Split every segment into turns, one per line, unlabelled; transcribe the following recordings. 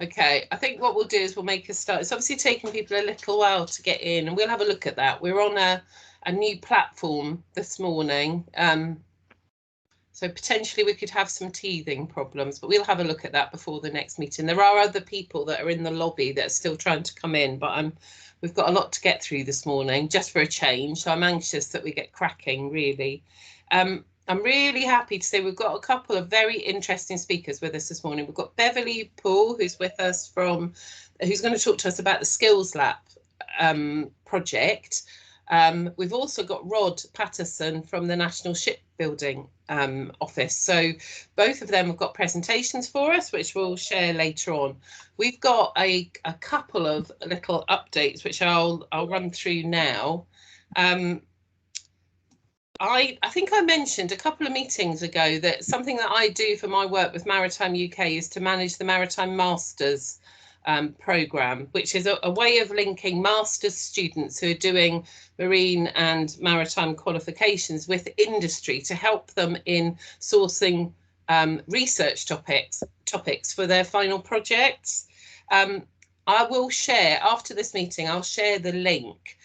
Okay, I think what we'll do is we'll make a start. It's obviously taking people a little while to get in, and we'll have a look at that. We're on a new platform this morning, so potentially we could have some teething problems, but we'll have a look at that before the next meeting. There are other people that are in the lobby that are still trying to come in, but we've got a lot to get through this morning, just for a change. So I'm anxious that we get cracking, really. I'm really happy to say we've got a couple of very interesting speakers with us this morning. We've got Beverly Poole, who's with us who's going to talk to us about the Skills Lab project. We've also got Rod Patterson from the National Shipbuilding Office. So both of them have got presentations for us, which we'll share later on. We've got a couple of little updates, which I'll run through now. I think I mentioned a couple of meetings ago that something that I do for my work with Maritime UK is to manage the Maritime Masters programme, which is a way of linking Masters students who are doing marine and maritime qualifications with industry to help them in sourcing research topics for their final projects. I will share, after this meeting, I'll share the link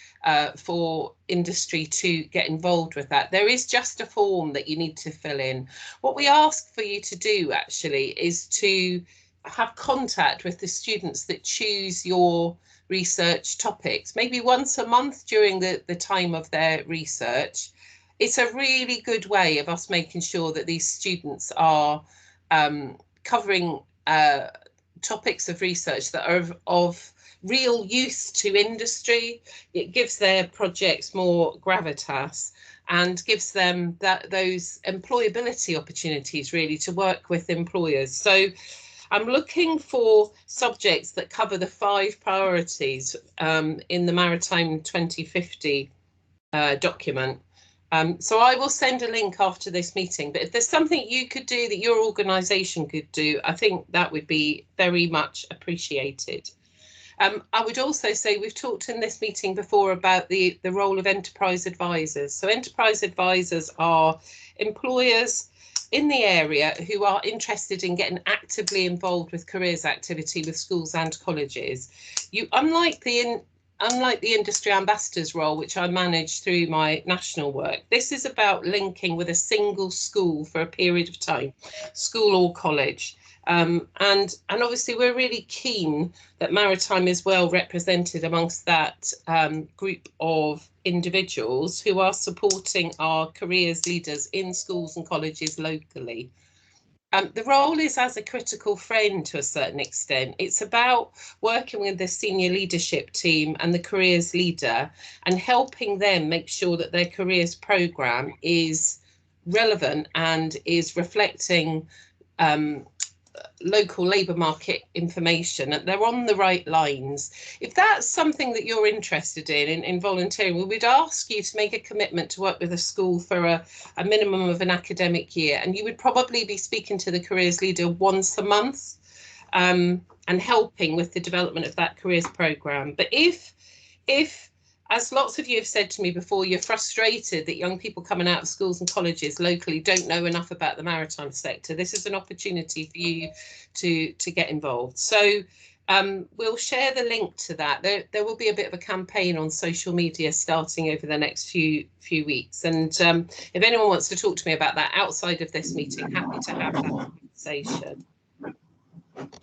for industry to get involved with that. There is just a form that you need to fill in. What we ask for you to do actually is to have contact with the students that choose your research topics, maybe once a month during the time of their research. It's a really good way of us making sure that these students are covering topics of research that are of real use to industry. It gives their projects more gravitas and gives them those employability opportunities really to work with employers. So I'm looking for subjects that cover the 5 priorities in the Maritime 2050 document. So I will send a link after this meeting, but if there's something you could do that your organisation could do, I think that would be very much appreciated. I would also say we've talked in this meeting before about the role of enterprise advisors. So enterprise advisors are employers in the area who are interested in getting actively involved with careers activity with schools and colleges. Unlike the industry ambassadors role, which I manage through my national work, this is about linking with a single school for a period of time, school or college. And obviously we're really keen that Maritime is well represented amongst that group of individuals who are supporting our careers leaders in schools and colleges locally. The role is as a critical friend to a certain extent. It's about working with the senior leadership team and the careers leader and helping them make sure that their careers programme is relevant and is reflecting local labour market information, and they're on the right lines. If that's something that you're interested in volunteering, we would ask you to make a commitment to work with a school for a minimum of an academic year, and you would probably be speaking to the careers leader once a month and helping with the development of that careers programme. But if as lots of you have said to me before, you're frustrated that young people coming out of schools and colleges locally don't know enough about the maritime sector, this is an opportunity for you to get involved. So we'll share the link to that. There will be a bit of a campaign on social media starting over the next few weeks. And if anyone wants to talk to me about that outside of this meeting, happy to have that conversation.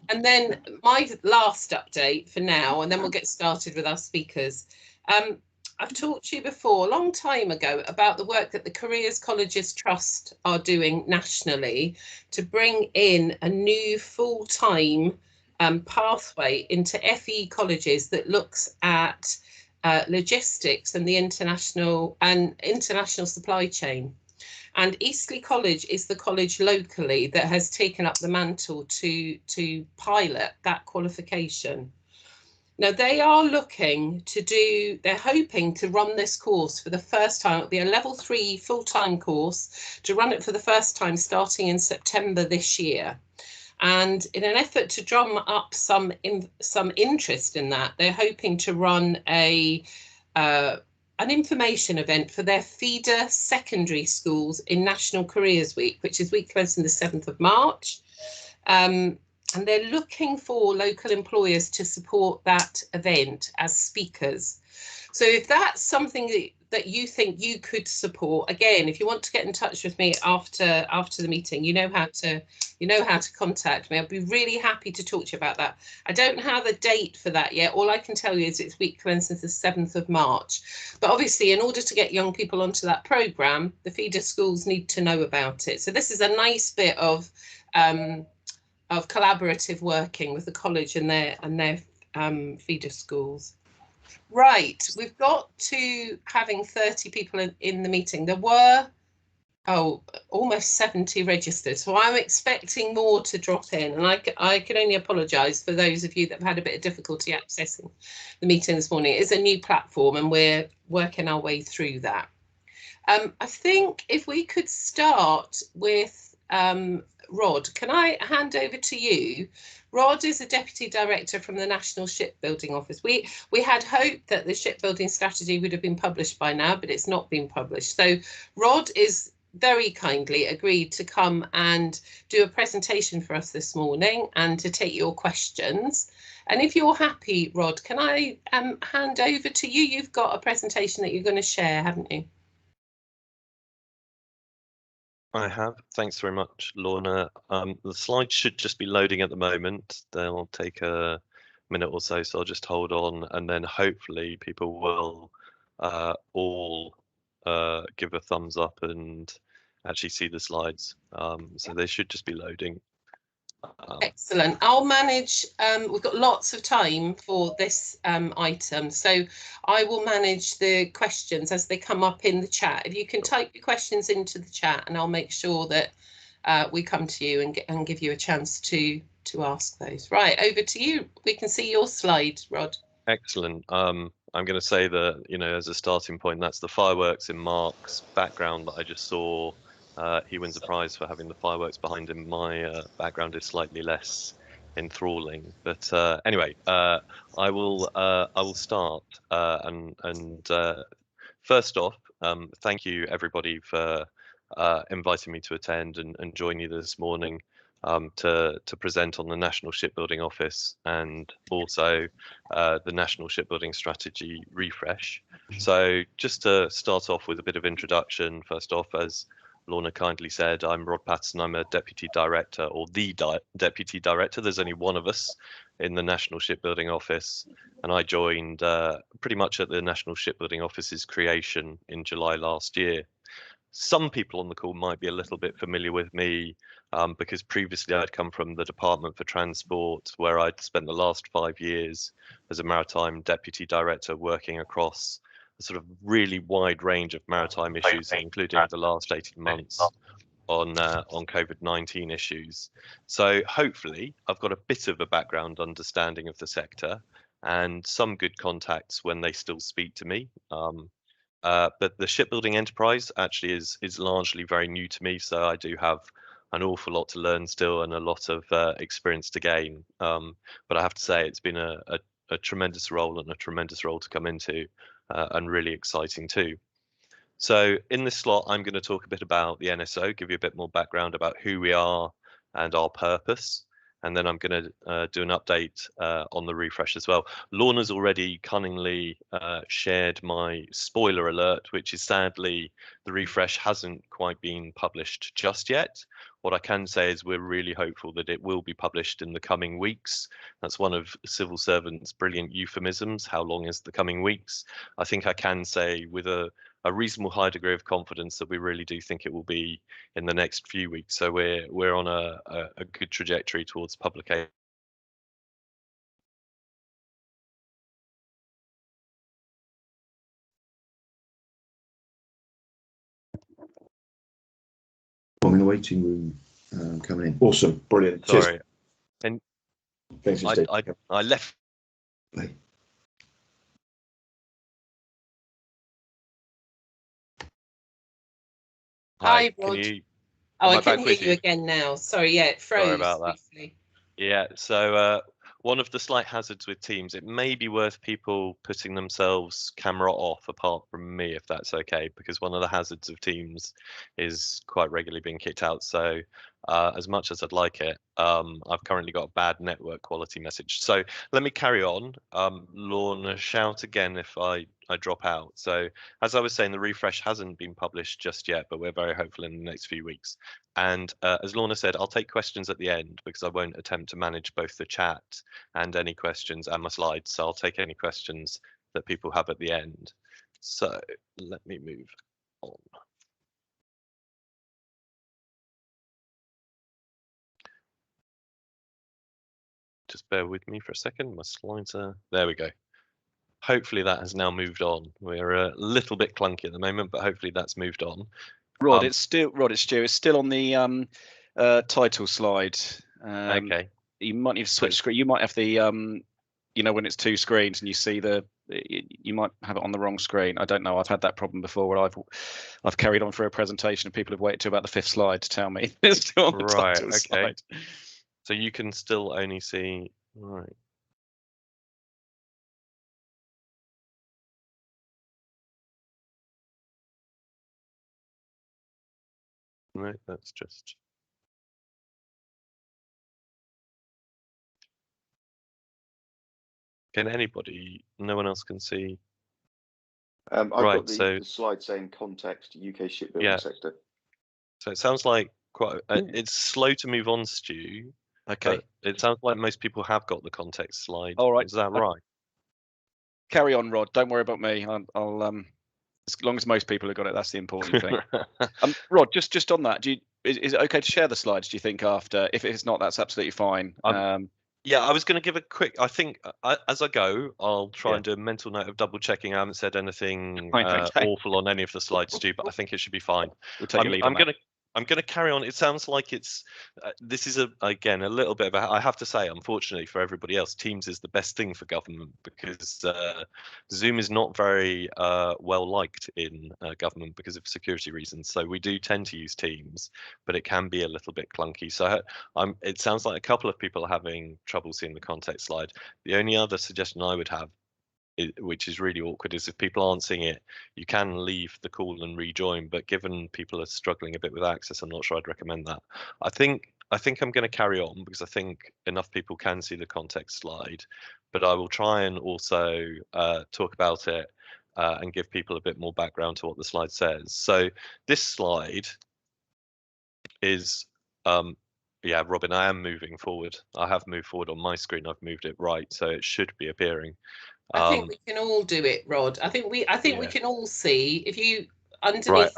And then my last update for now, and then we'll get started with our speakers. I've talked to you before, a long time ago, about the work that the Careers Colleges Trust are doing nationally to bring in a new full-time pathway into FE colleges that looks at logistics and the international supply chain. And Eastleigh College is the college locally that has taken up the mantle to pilot that qualification. Now they are they're hoping to run this course for the first time. It'll be a level 3 full-time course, to run it for the first time starting in September this year. And in an effort to drum up some interest in that, they're hoping to run an information event for their feeder secondary schools in National Careers Week, which is week commencing the 7th of March. and they're looking for local employers to support that event as speakers. So if that's something that you think you could support, again, if you want to get in touch with me after the meeting, you know how to contact me. I'd be really happy to talk to you about that. I don't have a date for that yet. All I can tell you is it's week commences the 7th of March. But obviously, in order to get young people onto that programme, the feeder schools need to know about it. So this is a nice bit of collaborative working with the college and their feeder schools. Right, we've got to having 30 people in the meeting. There were, almost 70 registered, so I'm expecting more to drop in, and I can only apologise for those of you that have had a bit of difficulty accessing the meeting this morning. It is a new platform and we're working our way through that. I think if we could start with Rod, can I hand over to you? Rod is a Deputy Director from the National Shipbuilding Office. We had hoped that the shipbuilding strategy would have been published by now, but it's not been published. So Rod is very kindly agreed to come and do a presentation for us this morning and to take your questions. And if you're happy, Rod, can I hand over to you? You've got a presentation that you're going to share, haven't you?
I have. Thanks very much, Lorna. The slides should just be loading at the moment. They'll take a minute or so, so I'll just hold on, and then hopefully people will all give a thumbs up and actually see the slides. So they should just be loading.
Excellent. I'll manage, we've got lots of time for this item, so I will manage the questions as they come up in the chat. If you can type your questions into the chat, and I'll make sure that we come to you and give you a chance to ask those. Right, over to you. We can see your slide, Rod.
Excellent. I'm going to say that, you know, as a starting point, that's the fireworks in Mark's background that I just saw. He wins a prize for having the fireworks behind him. My background is slightly less enthralling, but anyway, I will start. And first off, thank you everybody for inviting me to attend and join you this morning to present on the National Shipbuilding Office and also the National Shipbuilding Strategy refresh. So just to start off with a bit of introduction, first off, as Lorna kindly said, I'm Rod Patterson. I'm a Deputy Director, or the Deputy Director. There's only one of us in the National Shipbuilding Office, and I joined pretty much at the National Shipbuilding Office's creation in July last year. Some people on the call might be a little bit familiar with me because previously I'd come from the Department for Transport, where I'd spent the last 5 years as a Maritime Deputy Director working across a sort of really wide range of maritime issues, including the last 18 months on COVID-19 issues. So hopefully I've got a bit of a background understanding of the sector and some good contacts when they still speak to me. But the shipbuilding enterprise actually is largely very new to me, so I do have an awful lot to learn still and a lot of experience to gain. But I have to say it's been a tremendous role and a tremendous role to come into, and really exciting too. So in this slot, I'm going to talk a bit about the NSO, give you a bit more background about who we are and our purpose. And then I'm going to do an update on the refresh as well. Lorna's already cunningly shared my spoiler alert, which is sadly the refresh hasn't quite been published just yet. What I can say is we're really hopeful that it will be published in the coming weeks. That's one of civil servants' brilliant euphemisms. How long is the coming weeks? I think I can say with a reasonable high degree of confidence that we really do think it will be in the next few weeks. So we're on a good trajectory towards publication.
I'm in the waiting room coming in. Awesome, brilliant.
Sorry.
Cheers.
And
thanks,
I left.
Bye.
Hi,
Can
Rod.
you?
I can hear you again now. Sorry, yeah, it froze.
Sorry about that.
Briefly.
Yeah, so one of the slight hazards with Teams, it may be worth people putting themselves camera off apart from me, if that's okay, because one of the hazards of Teams is quite regularly being kicked out. So as much as I'd like it. I've currently got a bad network quality message. So let me carry on. Lorna, shout again if I drop out. So as I was saying, the refresh hasn't been published just yet, but we're very hopeful in the next few weeks. And as Lorna said, I'll take questions at the end because I won't attempt to manage both the chat and any questions and my slides. So I'll take any questions that people have at the end. So let me move on. Just bear with me for a second. My slides are, there we go. Hopefully that has now moved on. We're a little bit clunky at the moment, but hopefully that's moved on.
Rod, it's Stu. It's still on the title slide.
Okay.
You might need to switch screen. You might have the you know, when it's two screens and you see you might have it on the wrong screen. I don't know. I've had that problem before where I've carried on through a presentation and people have waited to about the 5th slide to tell me it's still on the title slide.
So you can still only see, right. No, that's just. Can anybody? No one else can see.
I've
right,
got the slide saying context UK shipbuilding sector.
So it sounds like quite. It's slow to move on, Stu.
Okay.
It sounds like most people have got the context slide.
All right.
Is that right?
Carry on, Rod. Don't worry about me. I'll as long as most people have got it, that's the important thing. Rod, just on that, is it okay to share the slides? Do you think after? If it's not, that's absolutely fine.
Yeah, I was going to give a quick. I think as I go, I'll try and do a mental note of double checking. I haven't said anything awful on any of the slides, Stu, but I think it should be fine.
We'll take your lead on that.
I'm going to carry on. It sounds like it's this is again a little bit of I have to say, unfortunately for everybody else, Teams is the best thing for government because Zoom is not very well liked in government because of security reasons. So we do tend to use Teams, but it can be a little bit clunky. So it sounds like a couple of people are having trouble seeing the context slide. The only other suggestion I would have, which is really awkward, is if people aren't seeing it, you can leave the call and rejoin, but given people are struggling a bit with access, I'm not sure I'd recommend that. I think I'm going to carry on because I think enough people can see the context slide, but I will try and also talk about it and give people a bit more background to what the slide says. So this slide is yeah, Robin, I am moving forward. I have moved forward on my screen. I've moved it right, so it should be appearing.
I think we can all do it, Rod. I think we can all see if you underneath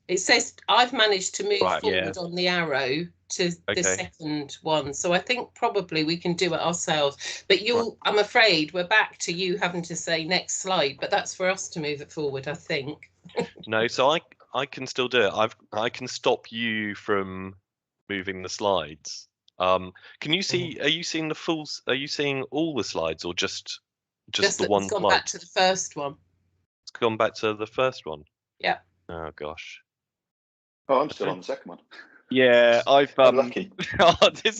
it says I've managed to move forward on the arrow to the second one. So I think probably we can do it ourselves. But I'm afraid we're back to you having to say next slide, but that's for us to move it forward, I think.
No, so I can still do it. I can stop you from moving the slides. Can you see? Are you seeing the full? Are you seeing all the slides or just the one?
It's gone back to the first one.
It's gone back to the first one.
Yeah.
Oh gosh.
Oh, I'm still on the second one.
Yeah,
I'm lucky.
This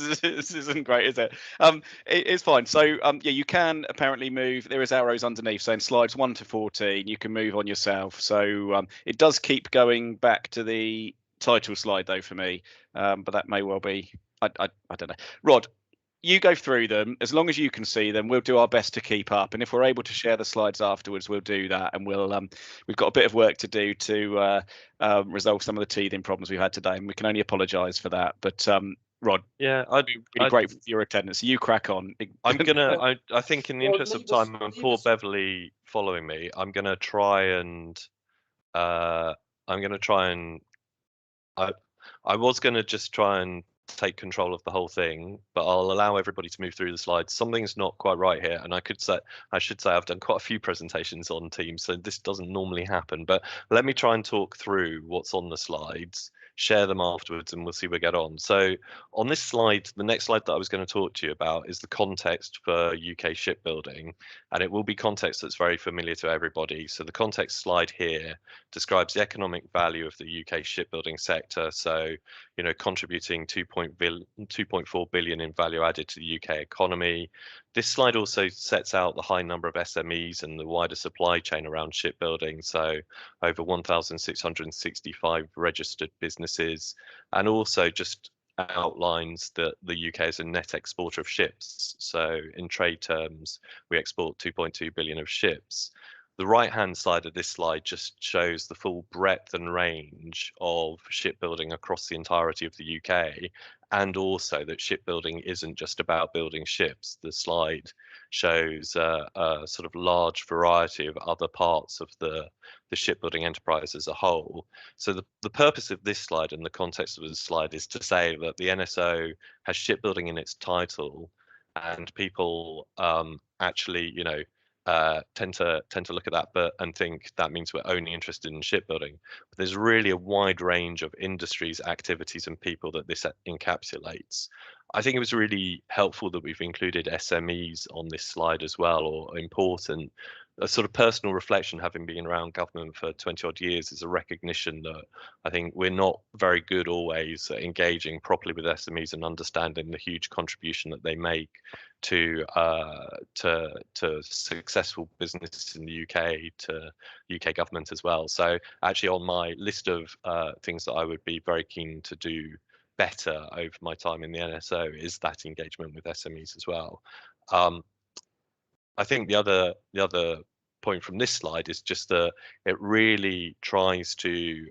isn't great, is it? It's fine. So yeah, you can apparently move. There is arrows underneath saying slides 1 to 14. You can move on yourself. So it does keep going back to the title slide though for me, but that may well be. I don't know. Rod, you go through them. As long as you can see them, we'll do our best to keep up. And if we're able to share the slides afterwards, we'll do that. And we've got a bit of work to do to resolve some of the teething problems we've had today, and we can only apologise for that. But Rod,
yeah,
I'd be really grateful for your attendance. You crack on.
I'm gonna. I think in the interest of time and poor Beverly following me, I'm gonna try and. I was gonna just try and take control of the whole thing, but I'll allow everybody to move through the slides. Something's not quite right here, and I should say I've done quite a few presentations on Teams, so this doesn't normally happen. But let me try and talk through what's on the slides, share them afterwards, and we'll see where we get on. So on this slide, the next slide that I was going to talk to you about is the context for UK shipbuilding, and it will be context that's very familiar to everybody. So the context slide here describes the economic value of the UK shipbuilding sector. So, you know, contributing 2.4 billion in value added to the UK economy. This slide also sets out the high number of SMEs and the wider supply chain around shipbuilding. So over 1,665 registered businesses, and also just outlines that the UK is a net exporter of ships. So in trade terms, we export 2.2 billion of ships. The right-hand side of this slide just shows the full breadth and range of shipbuilding across the entirety of the UK, and also that shipbuilding isn't just about building ships. The slide shows a sort of large variety of other parts of the shipbuilding enterprise as a whole. So the purpose of this slide and the context of this slide is to say that the NSO has shipbuilding in its title, and people actually, tend to look at that and think that means we're only interested in shipbuilding. But there's really a wide range of industries, activities, and people that this encapsulates. I think it was really helpful that we've included SMEs on this slide as well, or important. A sort of personal reflection, having been around government for 20 odd years, is a recognition that I think we're not very good always at engaging properly with SMEs and understanding the huge contribution that they make to successful business in the UK, to UK government as well. So actually on my list of things that I would be very keen to do better over my time in the NSO is that engagement with SMEs as well. I think the other point from this slide is just that it really tries to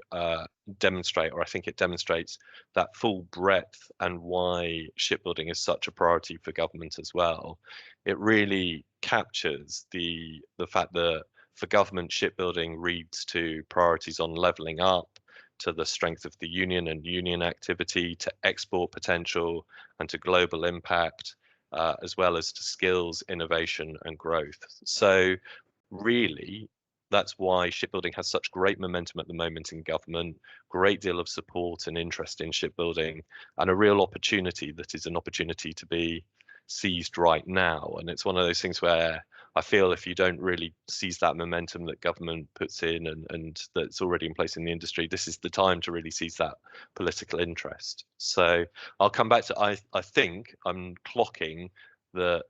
demonstrate, or I think it demonstrates, that full breadth and why shipbuilding is such a priority for government as well. It really captures the fact that for government, shipbuilding reads to priorities on levelling up, to the strength of the union and union activity, to export potential, and to global impact, as well as to skills, innovation, and growth. So really, that's why shipbuilding has such great momentum at the moment in government, great deal of support and interest in shipbuilding, and a real opportunity that is an opportunity to be seized right now. And it's one of those things where I feel if you don't really seize that momentum that government puts in and that's already in place in the industry, this is the time to really seize that political interest. So I'll come back to, I think I'm clocking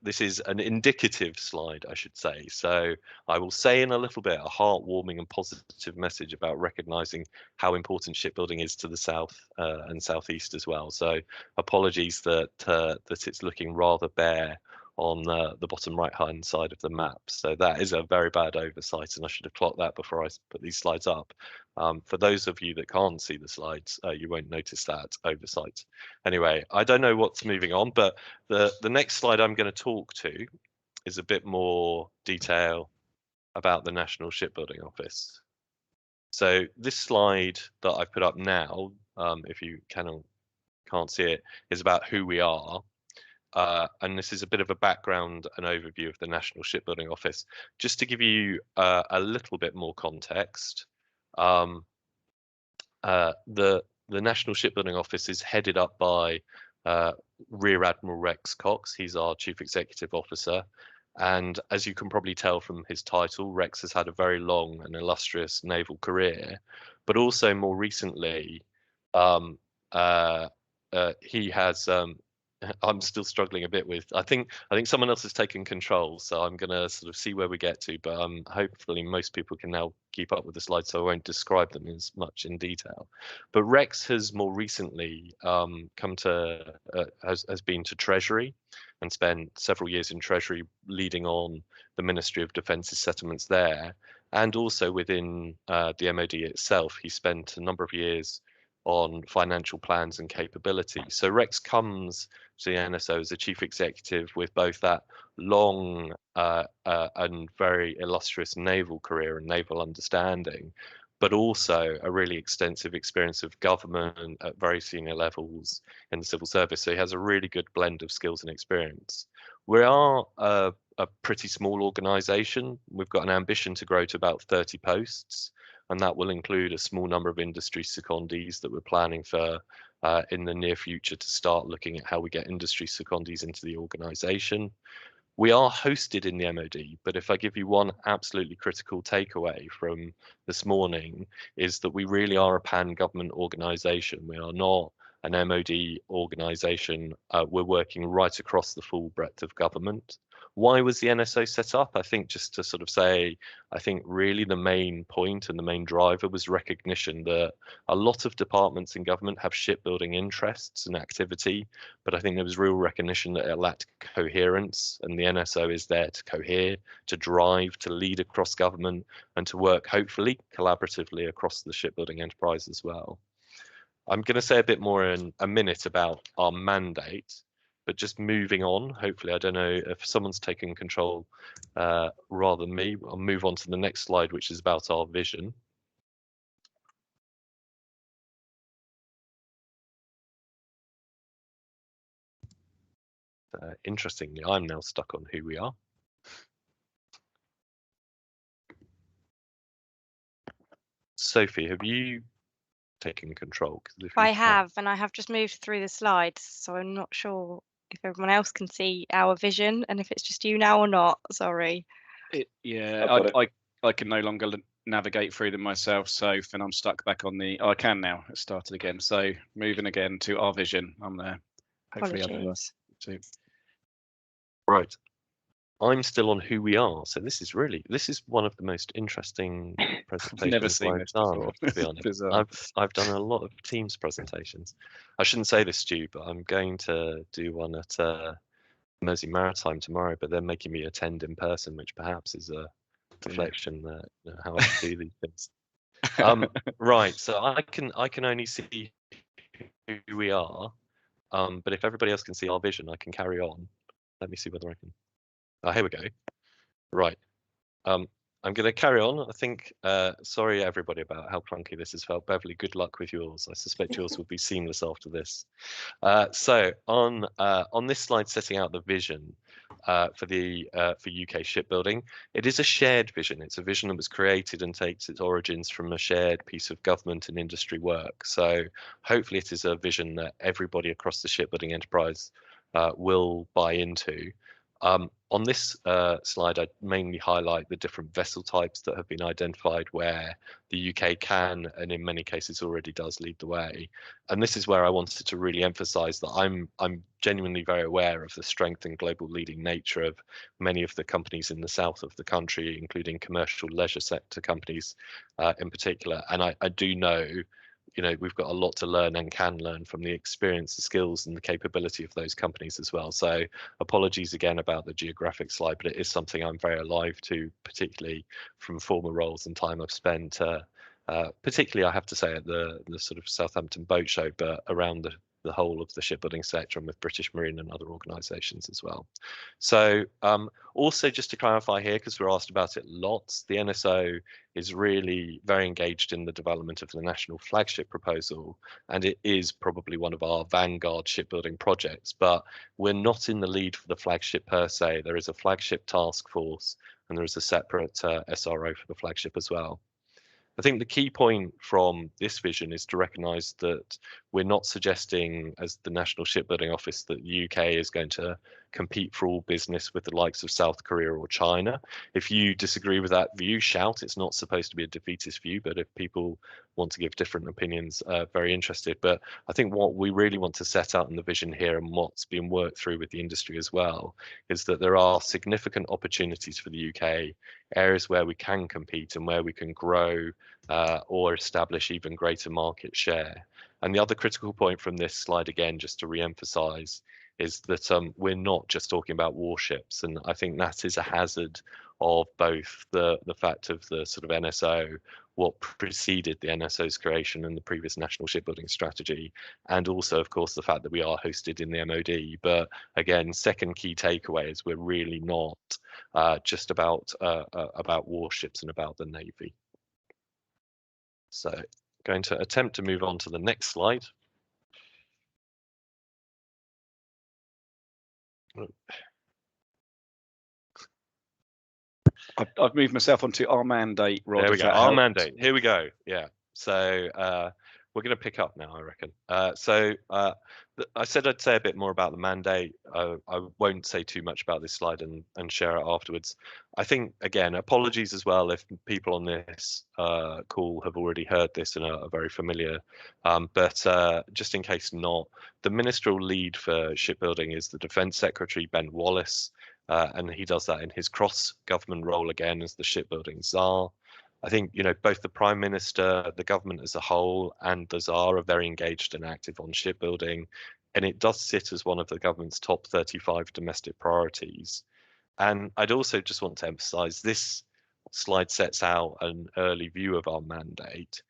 this is an indicative slide, I should say. So I will say in a little bit a heartwarming and positive message about recognizing how important shipbuilding is to the south and southeast as well. So apologies that it's looking rather bare on the bottom right hand side of the map. So that is a very bad oversight, and I should have clocked that before I put these slides up. For those of you that can't see the slides, you won't notice that oversight. Anyway, I don't know what's moving on, but the next slide I'm going to talk to is a bit more detail about the National Shipbuilding Office. So this slide that I've put up now, if you can't see it, is about who we are. And this is a bit of a background and overview of the National Shipbuilding Office. Just to give you a little bit more context, the National Shipbuilding Office is headed up by Rear Admiral Rex Cox. He's our Chief Executive Officer. And as you can probably tell from his title, Rex has had a very long and illustrious naval career, but also more recently, he has I'm still struggling a bit with. I think someone else has taken control, so I'm going to sort of see where we get to. But hopefully most people can now keep up with the slides, so I won't describe them as much in detail. But Rex has more recently has been to Treasury and spent several years in Treasury leading on the Ministry of Defence's settlements there, and also within the MOD itself. He spent a number of years on financial plans and capability. So Rex comes to the NSO as a chief executive with both that long and very illustrious naval career and naval understanding, but also a really extensive experience of government at very senior levels in the civil service. So he has a really good blend of skills and experience. We are a pretty small organisation. We've got an ambition to grow to about 30 posts, and that will include a small number of industry secondees that we're planning for in the near future to start looking at how we get industry secondees into the organisation. We are hosted in the MOD, but if I give you one absolutely critical takeaway from this morning, is that we really are a pan-government organisation. We are not an MOD organisation. We're working right across the full breadth of government. Why was the NSO set up? I think just to sort of say, I think really the main point and the main driver was recognition that a lot of departments in government have shipbuilding interests and activity, but I think there was real recognition that it lacked coherence, and the NSO is there to cohere, to drive, to lead across government, and to work hopefully collaboratively across the shipbuilding enterprise as well. I'm going to say a bit more in a minute about our mandate, but just moving on, hopefully, I don't know if someone's taken control rather than me. I'll move on to the next slide, which is about our vision. Interestingly, I'm now stuck on who we are. Sophie, have you taken control?
I have, and I have just moved through the slides, so I'm not sure if everyone else can see our vision and if it's just you now or not. Sorry.
I can no longer navigate through them myself, so then I'm stuck back on the. Oh, I can now. It started again. So moving again to our vision. I'm there. Hopefully,
Apologies.
Right. I'm still on who we are. So this is one of the most interesting presentations
I've never seen this before.
To be honest. I've done a lot of Teams presentations. I shouldn't say this, Stu, but I'm going to do one at Mersey Maritime tomorrow, but they're making me attend in person, which perhaps is a reflection that how I do these things. Right. So I can only see who we are, but if everybody else can see our vision, I can carry on. Let me see whether I can. Oh, here we go. Right. I'm going to carry on. I think, sorry everybody about how clunky this has felt. Beverly, good luck with yours. I suspect yours will be seamless after this. So on this slide, setting out the vision for UK shipbuilding, it is a shared vision. It's a vision that was created and takes its origins from a shared piece of government and industry work. So hopefully it is a vision that everybody across the shipbuilding enterprise will buy into. On this slide, I mainly highlight the different vessel types that have been identified where the UK can, and in many cases already does, lead the way. And this is where I wanted to really emphasize that I'm genuinely very aware of the strength and global leading nature of many of the companies in the south of the country, including commercial leisure sector companies in particular. And I do know, we've got a lot to learn and can learn from the experience, the skills and the capability of those companies as well. So apologies again about the geographic slide, but it is something I'm very alive to, particularly from former roles and time I've spent, particularly I have to say at the sort of Southampton Boat Show, but around the whole of the shipbuilding sector and with British Marine and other organisations as well. So also just to clarify here, because we're asked about it lots, the NSO is really very engaged in the development of the national flagship proposal, and it is probably one of our vanguard shipbuilding projects, but we're not in the lead for the flagship per se. There is a flagship task force and there is a separate SRO for the flagship as well. I think the key point from this vision is to recognise that we're not suggesting, as the National Shipbuilding Office, that the UK is going to compete for all business with the likes of South Korea or China. If you disagree with that view, shout. It's not supposed to be a defeatist view, but if people want to give different opinions, very interested. But I think what we really want to set out in the vision here, and what's been worked through with the industry as well, is that there are significant opportunities for the UK, areas where we can compete and where we can grow or establish even greater market share. And the other critical point from this slide, again, just to re-emphasize, is that we're not just talking about warships. And I think that is a hazard of both the fact of the sort of NSO, what preceded the NSO's creation and the previous national shipbuilding strategy, and also, of course, the fact that we are hosted in the MOD. But again, second key takeaway is we're really not just about warships and about the Navy. So going to attempt to move on to the next slide.
I've moved myself onto our mandate. Rod,
there we go. Our mandate. Here we go. Yeah. So we're going to pick up now, I reckon. I said I'd say a bit more about the mandate. I won't say too much about this slide and share it afterwards. I think, again, apologies as well if people on this call have already heard this and are very familiar. But just in case not, the ministerial lead for shipbuilding is the Defence Secretary, Ben Wallace. and he does that in his cross-government role again as the shipbuilding czar. I think, you know, both the Prime Minister, the government as a whole, and the czar are very engaged and active on shipbuilding, and it does sit as one of the government's top 35 domestic priorities. And I'd also just want to emphasize this slide sets out an early view of our mandate,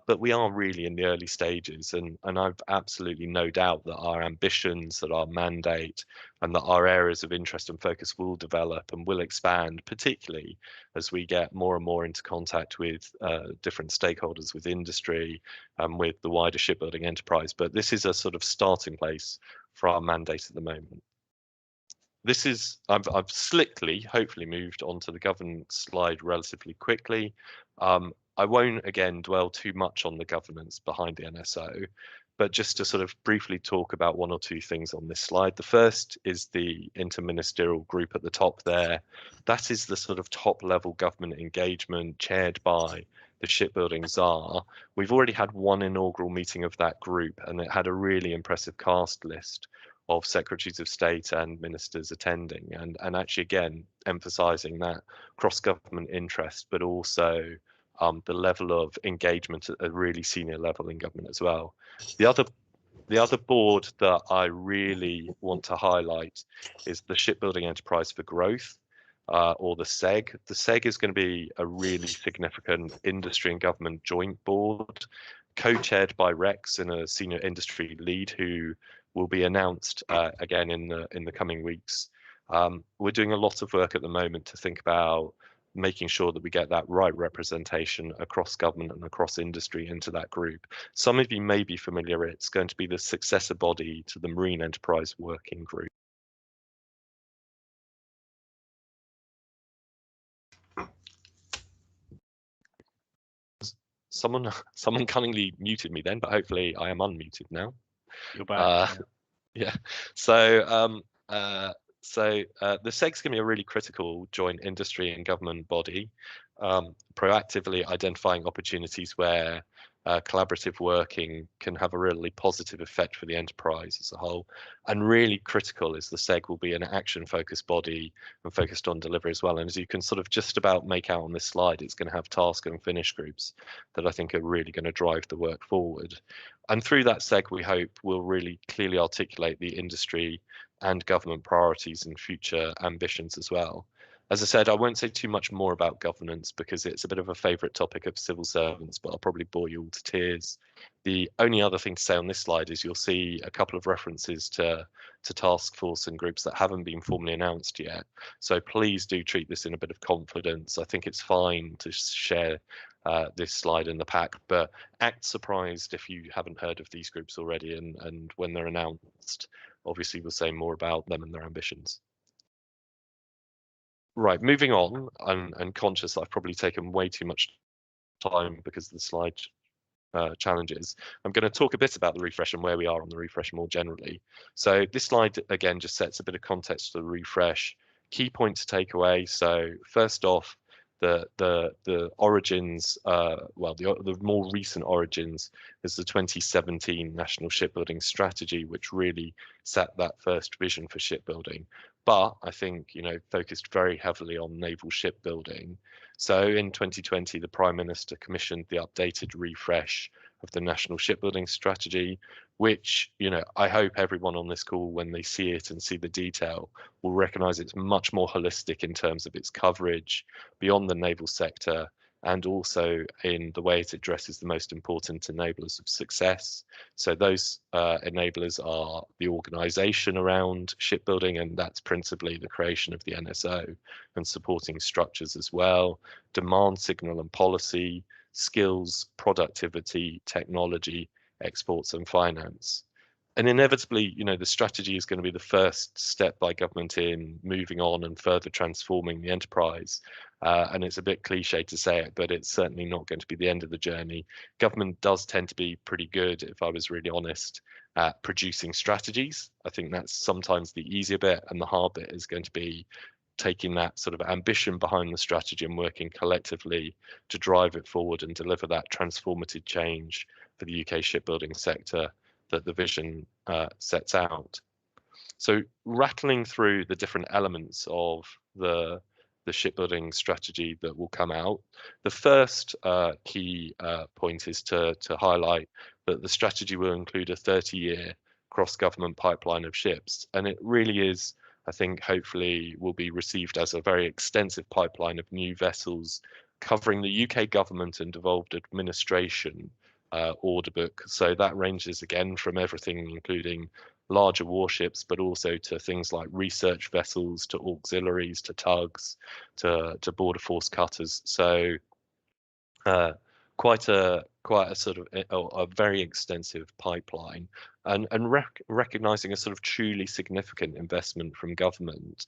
but we are really in the early stages, and I've absolutely no doubt that our ambitions, that our mandate, and that our areas of interest and focus will develop and will expand, particularly as we get more and more into contact with different stakeholders, with industry, and with the wider shipbuilding enterprise. But this is a sort of starting place for our mandate at the moment. This is, I've slickly, hopefully, moved onto the governance slide relatively quickly. I won't again dwell too much on the governance behind the NSO, but just to sort of briefly talk about one or two things on this slide. The first is the interministerial group at the top there. That is the sort of top level government engagement chaired by the shipbuilding czar. We've already had one inaugural meeting of that group, and it had a really impressive cast list of secretaries of state and ministers attending, and actually again emphasizing that cross-government interest, but also the level of engagement at a really senior level in government as well. The other board that I really want to highlight is the Shipbuilding Enterprise for Growth, or the SEG. The SEG is going to be a really significant industry and government joint board, co-chaired by Rex and a senior industry lead who will be announced again in the coming weeks. We're doing a lot of work at the moment to think about making sure that we get that right representation across government and across industry into that group. Some of you may be familiar, it's going to be the successor body to the Marine Enterprise Working Group. Someone cunningly muted me then, but hopefully I am unmuted now.
You're back.
Yeah. So the SEG's going to be a really critical joint industry and government body, proactively identifying opportunities where collaborative working can have a really positive effect for the enterprise as a whole. And really critical is the SEG will be an action-focused body and focused on delivery as well. And as you can sort of just about make out on this slide, it's going to have task and finish groups that I think are really going to drive the work forward. And through that SEG, we hope will really clearly articulate the industry and government priorities and future ambitions as well. As I said, I won't say too much more about governance because it's a bit of a favourite topic of civil servants, but I'll probably bore you all to tears. The only other thing to say on this slide is you'll see a couple of references to task force and groups that haven't been formally announced yet. So please do treat this in a bit of confidence. I think it's fine to share this slide in the pack, but act surprised if you haven't heard of these groups already, and when they're announced, obviously we'll say more about them and their ambitions. Right, moving on, and conscious I've probably taken way too much time because of the slide challenges. I'm going to talk a bit about the refresh and where we are on the refresh more generally. So this slide again just sets a bit of context for the refresh. Key point to take away. So first off, the origins, the more recent origins is the 2017 National Shipbuilding Strategy, which really set that first vision for shipbuilding. But I think, you know, focused very heavily on naval shipbuilding. So in 2020, the Prime Minister commissioned the updated refresh of the National Shipbuilding Strategy, which, you know, I hope everyone on this call, when they see it and see the detail, will recognise it's much more holistic in terms of its coverage beyond the naval sector, and also in the way it addresses the most important enablers of success. So those enablers are the organisation around shipbuilding, and that's principally the creation of the NSO and supporting structures as well, demand signal and policy, skills, productivity, technology, exports and finance. And inevitably, you know, the strategy is going to be the first step by government in moving on and further transforming the enterprise. And it's a bit cliche to say it, but it's certainly not going to be the end of the journey. Government does tend to be pretty good, if I was really honest, at producing strategies. I think that's sometimes the easier bit, and the hard bit is going to be taking that sort of ambition behind the strategy and working collectively to drive it forward and deliver that transformative change for the UK shipbuilding sector that the vision sets out. So rattling through the different elements of the shipbuilding strategy that will come out, the first key point is to highlight that the strategy will include a 30-year cross-government pipeline of ships, and it really is, I think, hopefully will be received as a very extensive pipeline of new vessels covering the UK government and devolved administration order book. So that ranges again from everything including larger warships, but also to things like research vessels, to auxiliaries, to tugs, to border force cutters. So quite a sort of a very extensive pipeline, and recognizing a sort of truly significant investment from government.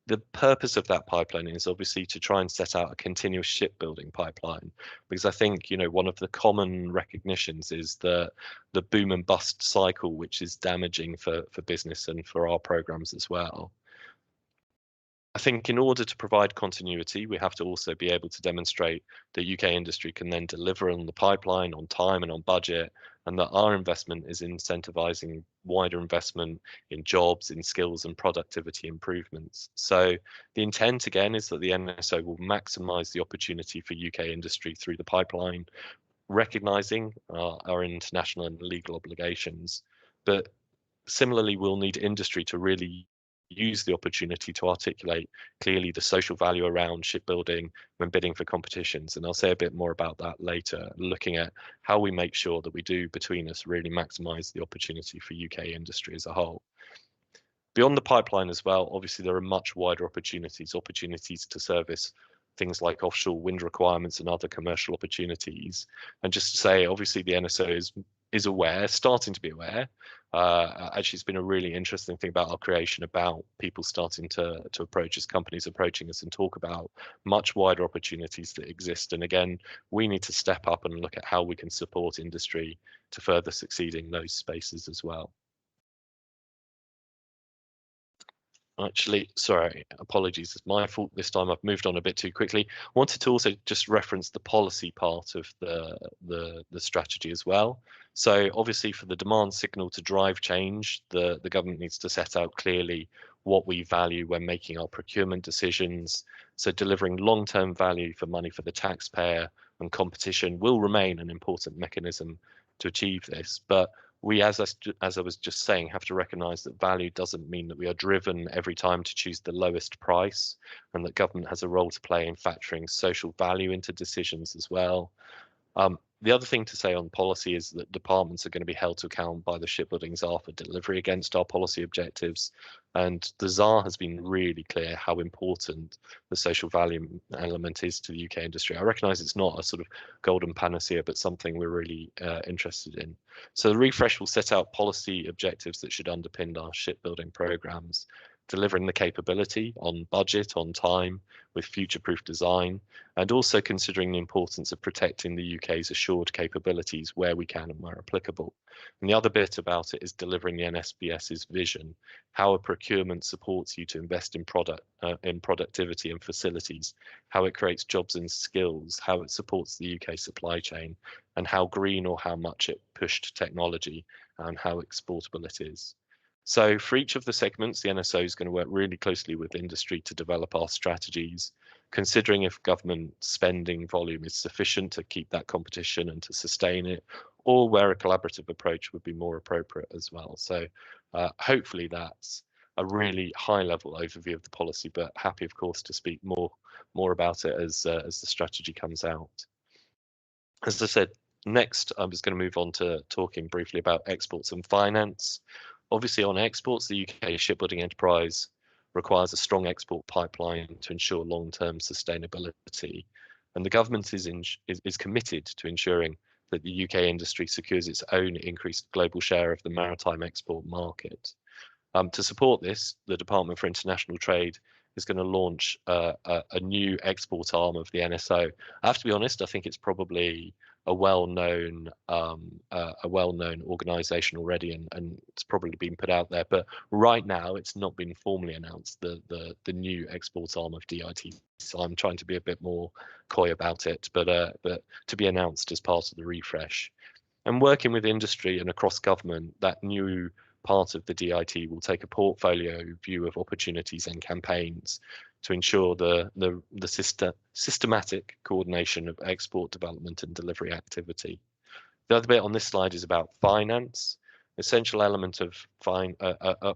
The purpose of that pipeline is obviously to try and set out a continuous shipbuilding pipeline, because I think, you know, one of the common recognitions is the boom and bust cycle, which is damaging for business and for our programs as well. I think in order to provide continuity, we have to also be able to demonstrate that UK industry can then deliver on the pipeline on time and on budget, and that our investment is incentivizing wider investment in jobs, in skills and productivity improvements. So the intent again is that the NSO will maximize the opportunity for UK industry through the pipeline, recognizing our international and legal obligations. But similarly, we'll need industry to really use the opportunity to articulate clearly the social value around shipbuilding when bidding for competitions. And I'll say a bit more about that later, looking at how we make sure that we do between us really maximise the opportunity for UK industry as a whole. Beyond the pipeline as well, obviously there are much wider opportunities to service things like offshore wind requirements and other commercial opportunities. And just to say, obviously the NSO is aware, starting to be aware. Actually, it's been a really interesting thing about our creation, about people starting to approach us, companies approaching us and talk about much wider opportunities that exist. And again, we need to step up and look at how we can support industry to further succeed in those spaces as well. Actually, sorry, apologies, it's my fault this time. I've moved on a bit too quickly. Wanted to also just reference the policy part of the strategy as well. So obviously for the demand signal to drive change, the government needs to set out clearly what we value when making our procurement decisions. So delivering long-term value for money for the taxpayer, and competition will remain an important mechanism to achieve this. But we, as I was just saying, have to recognise that value doesn't mean that we are driven every time to choose the lowest price, and that government has a role to play in factoring social value into decisions as well. The other thing to say on policy is that departments are going to be held to account by the Shipbuilding Czar for delivery against our policy objectives. And the Czar has been really clear how important the social value element is to the UK industry. I recognise it's not a sort of golden panacea, but something we're really interested in. So the refresh will set out policy objectives that should underpin our shipbuilding programmes, delivering the capability on budget, on time, with future-proof design, and also considering the importance of protecting the UK's assured capabilities where we can and where applicable. And the other bit about it is delivering the NSBS's vision, how a procurement supports you to invest in productivity and facilities, how it creates jobs and skills, how it supports the UK supply chain, and how green or how much it pushed technology, and how exportable it is. So for each of the segments, the NSO is going to work really closely with industry to develop our strategies, considering if government spending volume is sufficient to keep that competition and to sustain it, or where a collaborative approach would be more appropriate as well. So hopefully that's a really high level overview of the policy, but happy, of course, to speak more about it as the strategy comes out. As I said, next, I'm just going to move on to talking briefly about exports and finance. Obviously, on exports, the UK shipbuilding enterprise requires a strong export pipeline to ensure long-term sustainability, and the government is committed to ensuring that the UK industry secures its own increased global share of the maritime export market. To support this, the Department for International Trade is going to launch a new export arm of the NSO. I have to be honest, I think it's probably a well-known organisation already, and it's probably been put out there. But right now, it's not been formally announced, the new export arm of DIT. So I'm trying to be a bit more coy about it, but to be announced as part of the refresh. And working with industry and across government, that new part of the DIT will take a portfolio view of opportunities and campaigns to ensure the systematic coordination of export development and delivery activity. The other bit on this slide is about finance. Essential element of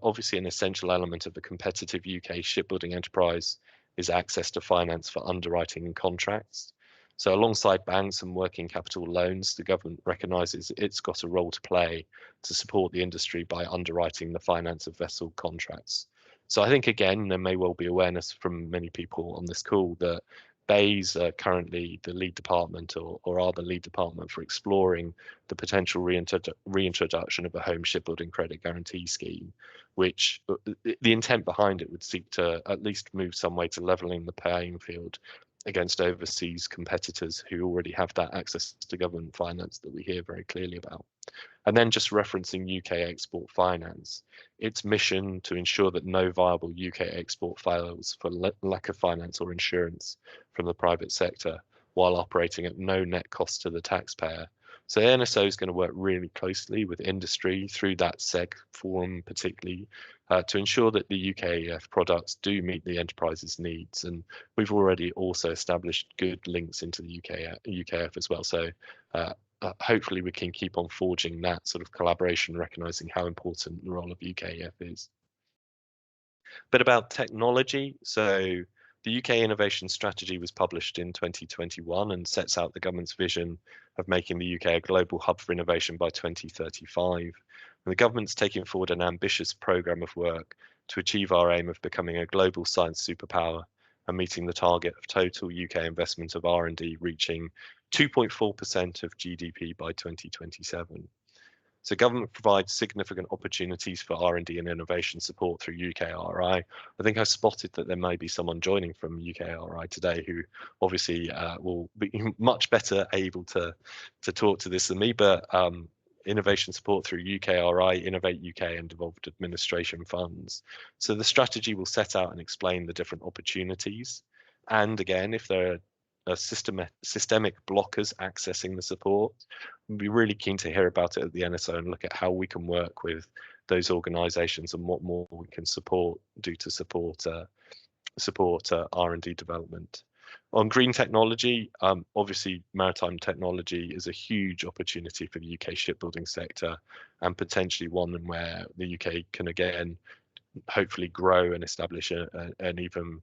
obviously an essential element of a competitive UK shipbuilding enterprise is access to finance for underwriting and contracts. So alongside banks and working capital loans, the government recognises it's got a role to play to support the industry by underwriting the finance of vessel contracts. So I think, again, there may well be awareness from many people on this call that BEIS are currently the lead department or are the lead department for exploring the potential reintroduction of a home shipbuilding credit guarantee scheme, which the intent behind it would seek to at least move some way to levelling the playing field against overseas competitors who already have that access to government finance that we hear very clearly about. And then just referencing UK export finance, its mission to ensure that no viable UK export fails for lack of finance or insurance from the private sector while operating at no net cost to the taxpayer. So the NSO is going to work really closely with industry through that SEG forum particularly to ensure that the UKEF products do meet the enterprise's needs. And we've already also established good links into the UKEF as well. So hopefully we can keep on forging that sort of collaboration, recognising how important the role of UKEF is. Bit about technology. So the UK Innovation Strategy was published in 2021 and sets out the government's vision of making the UK a global hub for innovation by 2035. And the government's taking forward an ambitious programme of work to achieve our aim of becoming a global science superpower and meeting the target of total UK investment of R&D reaching 2.4% of GDP by 2027. So government provides significant opportunities for R&D and innovation support through UKRI. I think I spotted that there may be someone joining from UKRI today who obviously will be much better able to talk to this than me, but innovation support through UKRI, Innovate UK and devolved administration funds. So the strategy will set out and explain the different opportunities. And again, if there are systemic blockers accessing the support, we'd be really keen to hear about it at the NSO and look at how we can work with those organisations and what more we can do to support R&D development. On green technology, obviously maritime technology is a huge opportunity for the UK shipbuilding sector and potentially one where the UK can again hopefully grow and establish an even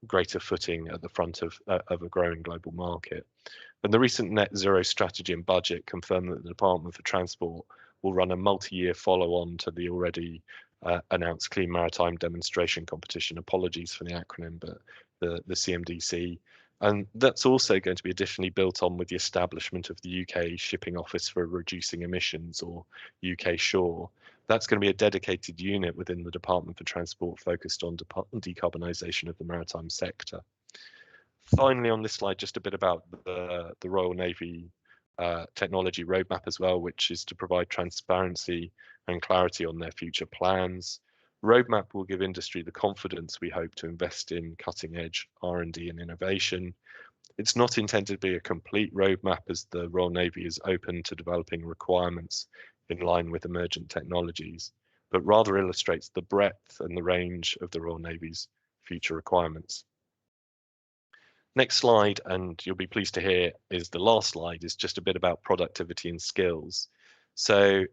greater footing at the front of a growing global market. And the recent net zero strategy and budget confirmed that the Department for Transport will run a multi-year follow-on to the already announced Clean Maritime Demonstration Competition. Apologies for the acronym, but the CMDC. And that's also going to be additionally built on with the establishment of the UK Shipping Office for Reducing Emissions, or UK SHORE. That's going to be a dedicated unit within the Department for Transport focused on decarbonisation of the maritime sector. Finally, on this slide, just a bit about the Royal Navy technology roadmap as well, which is to provide transparency and clarity on their future plans. Roadmap will give industry the confidence we hope to invest in cutting edge R&D and innovation. It's not intended to be a complete roadmap, as the Royal Navy is open to developing requirements in line with emergent technologies, but rather illustrates the breadth and the range of the Royal Navy's future requirements. Next slide, and you'll be pleased to hear is the last slide, is just a bit about productivity and skills. So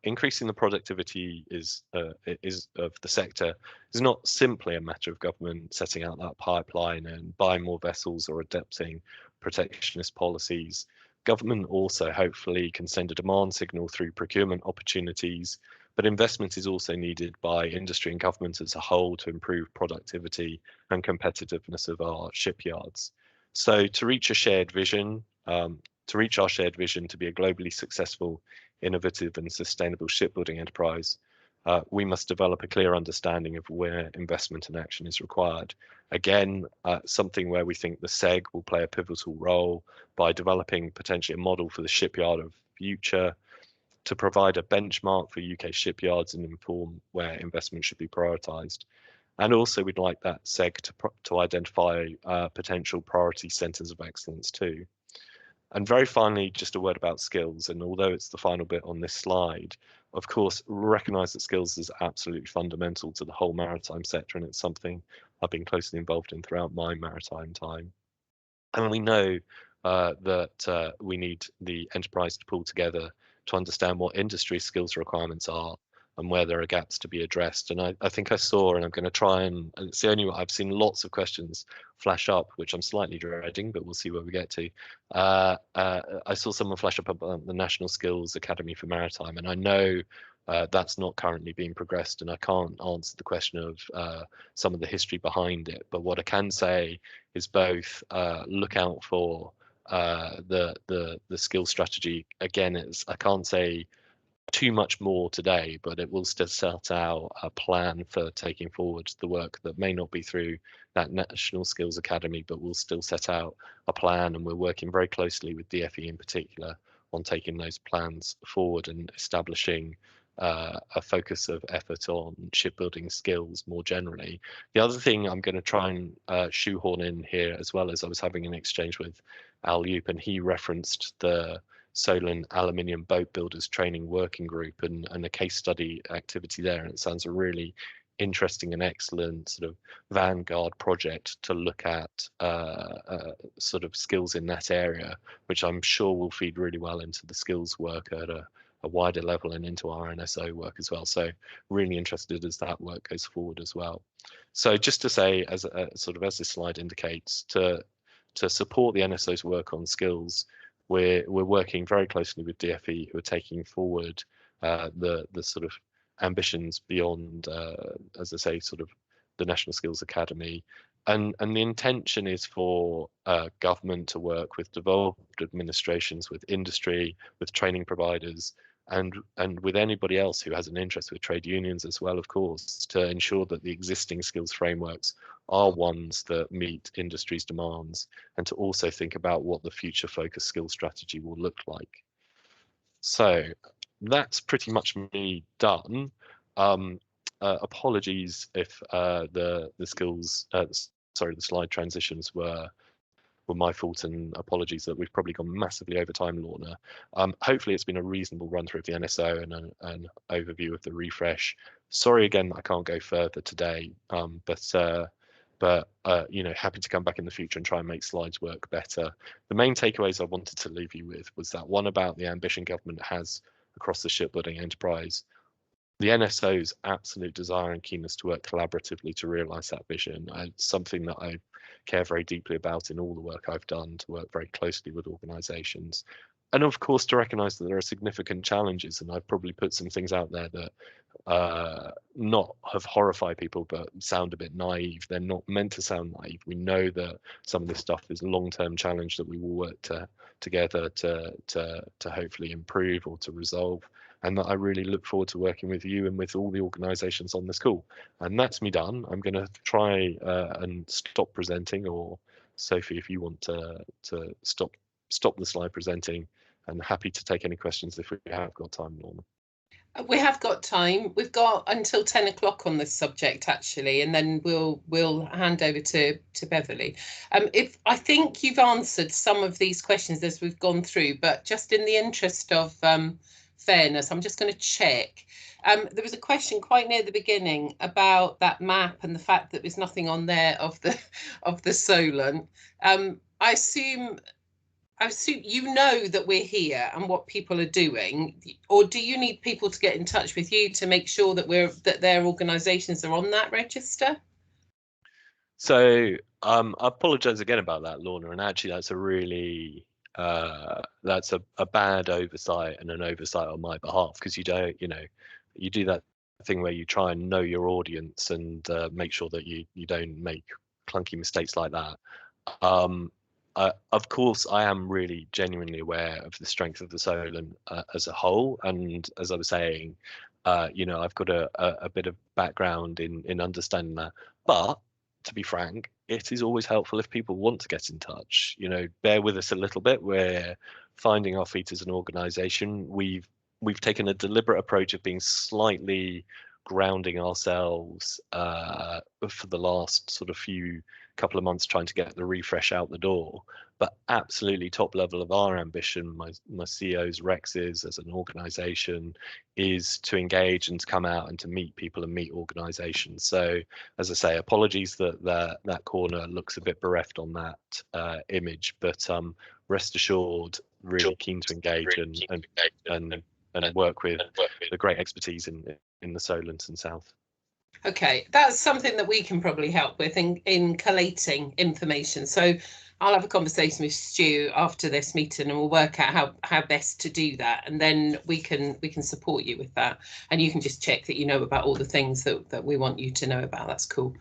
increasing the productivity is of the sector is not simply a matter of government setting out that pipeline and buying more vessels or adopting protectionist policies. Government also hopefully can send a demand signal through procurement opportunities, but investment is also needed by industry and government as a whole to improve productivity and competitiveness of our shipyards. So to reach our shared vision to be a globally successful, innovative and sustainable shipbuilding enterprise, we must develop a clear understanding of where investment and action is required. Again, something where we think the SEG will play a pivotal role by developing potentially a model for the shipyard of future, to provide a benchmark for UK shipyards and inform where investment should be prioritised. And also we'd like that SEG to identify potential priority centres of excellence too. And very finally, just a word about skills. And although it's the final bit on this slide, of course, recognise that skills is absolutely fundamental to the whole maritime sector, and it's something I've been closely involved in throughout my maritime time. And we know that we need the enterprise to pull together to understand what industry skills requirements are and where there are gaps to be addressed. And I think I saw, and I'm going to try and it's the only one, I've seen lots of questions flash up, which I'm slightly dreading, but we'll see where we get to. I saw someone flash up about the National Skills Academy for Maritime, and I know that's not currently being progressed, and I can't answer the question of some of the history behind it. But what I can say is both look out for the skill strategy. Again, I can't say too much more today, but it will still set out a plan for taking forward the work that may not be through that National Skills Academy, but we'll still set out a plan, and we're working very closely with DFE in particular on taking those plans forward and establishing a focus of effort on shipbuilding skills more generally. The other thing I'm going to try and shoehorn in here as well, as I was having an exchange with Al Yoop, and he referenced the Solent Aluminium Boat Builders Training Working Group and a case study activity there. And it sounds a really interesting and excellent sort of vanguard project to look at sort of skills in that area, which I'm sure will feed really well into the skills work at a wider level and into our NSO work as well. So really interested as that work goes forward as well. So just to say, as sort of as this slide indicates, to support the NSO's work on skills, we're working very closely with DFE, who are taking forward the sort of ambitions beyond, as I say, sort of the National Skills Academy. And the intention is for government to work with devolved administrations, with industry, with training providers, and with anybody else who has an interest, with trade unions as well, of course, to ensure that the existing skills frameworks are ones that meet industry's demands, and to also think about what the future focused skills strategy will look like. So that's pretty much me done. Apologies if the slide transitions were my fault, and apologies that we've probably gone massively over time, Lorna. Hopefully it's been a reasonable run through of the NSO and an overview of the refresh. Sorry again, I can't go further today, but you know, happy to come back in the future and try and make slides work better. The main takeaways I wanted to leave you with was that one about the ambition government has across the shipbuilding enterprise, the NSO's absolute desire and keenness to work collaboratively to realise that vision. It's something that I care very deeply about in all the work I've done, to work very closely with organisations. And of course, to recognise that there are significant challenges, and I've probably put some things out there that not have horrified people, but sound a bit naive. They're not meant to sound naive. We know that some of this stuff is a long-term challenge that we will work together to hopefully improve or to resolve, and that I really look forward to working with you and with all the organisations on this call. And that's me done. I'm going to try and stop presenting, or Sophie, if you want to stop the slide presenting, and happy to take any questions if we have got time, Lorna.
We have got time. We've got until 10 o'clock on this subject, actually, and then we'll hand over to Beverly. If I think you've answered some of these questions as we've gone through, but just in the interest of fairness, I'm just going to check. There was a question quite near the beginning about that map and the fact that there's nothing on there of the Solent. I assume you know that we're here and what people are doing, or do you need people to get in touch with you to make sure that their organisations are on that register?
So I apologise again about that, Lorna, and actually that's a really that's a bad oversight and an oversight on my behalf, because you don't, you know, you do that thing where you try and know your audience and make sure that you don't make clunky mistakes like that. Of course, I am really genuinely aware of the strength of the Solent as a whole, and as I was saying, you know, I've got a bit of background in understanding that. But to be frank, it is always helpful if people want to get in touch. You know, bear with us a little bit. We're finding our feet as an organisation. We've taken a deliberate approach of being slightly grounding ourselves for the last sort of few couple of months trying to get the refresh out the door. But absolutely top level of our ambition, my CEO's Rex's as an organisation, is to engage and to come out and to meet people and meet organisations. So as I say, apologies that corner looks a bit bereft on that image, but rest assured, really keen to engage and work with the great expertise in the Solent and South.
Okay, that's something that we can probably help with in collating information. So I'll have a conversation with Stu after this meeting, and we'll work out how best to do that, and then we can support you with that, and you can just check that you know about all the things that we want you to know about. That's cool.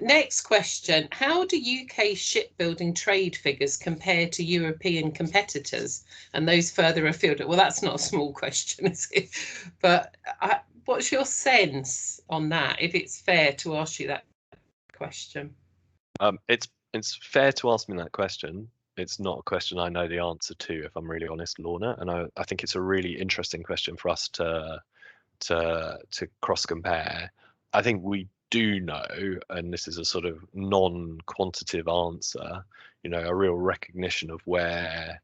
Next question: how do UK shipbuilding trade figures compare to European competitors and those further afield? Well, that's not a small question, is it? But what's your sense on that, if it's fair to ask you that question?
It's fair to ask me that question. It's not a question I know the answer to, if I'm really honest, Lorna. And I think it's a really interesting question for us to cross compare. I think we do know, and this is a sort of non-quantitative answer, a real recognition of where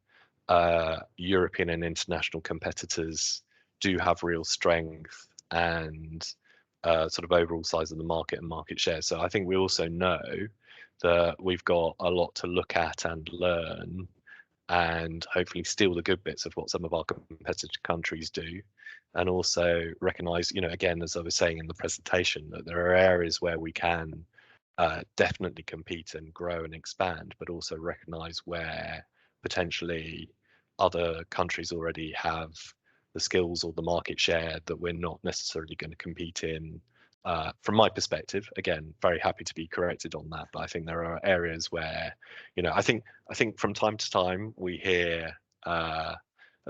European and international competitors do have real strength and sort of overall size of the market and market share. So I think we also know that we've got a lot to look at and learn, and hopefully steal the good bits of what some of our competitor countries do, and also recognise, again, as I was saying in the presentation, that there are areas where we can definitely compete and grow and expand, but also recognise where potentially other countries already have the skills or the market share that we're not necessarily going to compete in. From my perspective, again, very happy to be corrected on that, but I think there are areas where, I think from time to time we hear a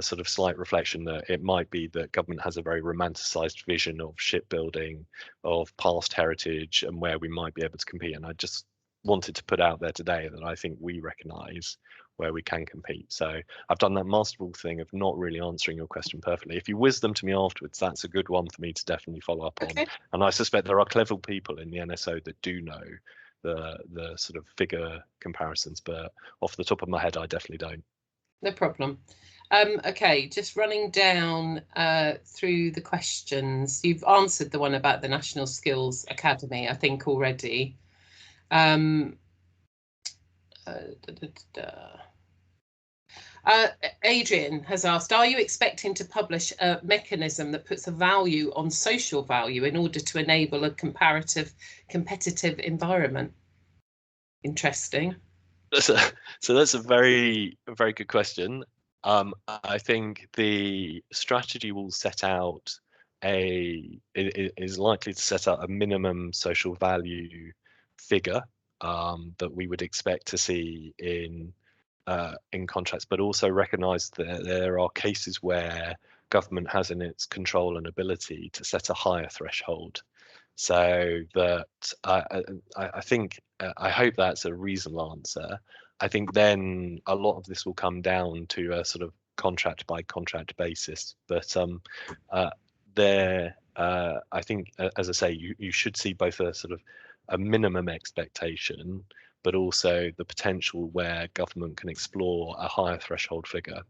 sort of slight reflection that it might be that government has a very romanticized vision of shipbuilding, of past heritage, and where we might be able to compete. And I just wanted to put out there today that I think we recognise where we can compete. So I've done that masterful thing of not really answering your question perfectly. If you whiz them to me afterwards, that's a good one for me to definitely follow up on. And I suspect there are clever people in the NSO that do know the sort of figure comparisons, but off the top of my head, I definitely don't.
No problem. Okay, just running down through the questions. You've answered the one about the National Skills Academy, I think, already. Adrian has asked, are you expecting to publish a mechanism that puts a value on social value in order to enable a competitive environment? Interesting.
So that's a very, very good question. I think the strategy will set out is likely to set out a minimum social value figure that we would expect to see in contracts, but also recognise that there are cases where government has in its control and ability to set a higher threshold. So that I think, I hope that's a reasonable answer. I think then a lot of this will come down to a sort of contract by contract basis. But I think, as I say, you should see both a sort of a minimum expectation, but also the potential where government can explore a higher threshold figure,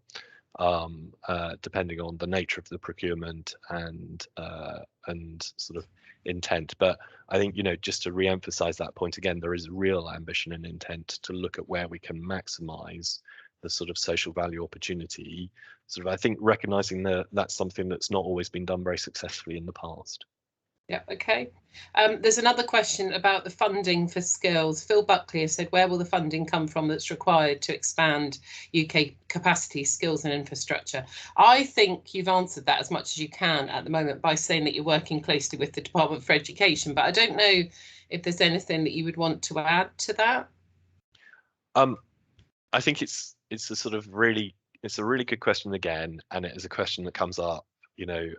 depending on the nature of the procurement and sort of intent. But I think, just to re-emphasize that point again, there is real ambition and intent to look at where we can maximize the sort of social value opportunity. Sort of, I think, recognizing that that's something that's not always been done very successfully in the past.
Yeah, okay. There's another question about the funding for skills. Phil Buckley has said, where will the funding come from that's required to expand UK capacity, skills and infrastructure? I think you've answered that as much as you can at the moment by saying that you're working closely with the Department for Education, but I don't know if there's anything that you would want to add to that.
I think it's a really good question again, and it is a question that comes up,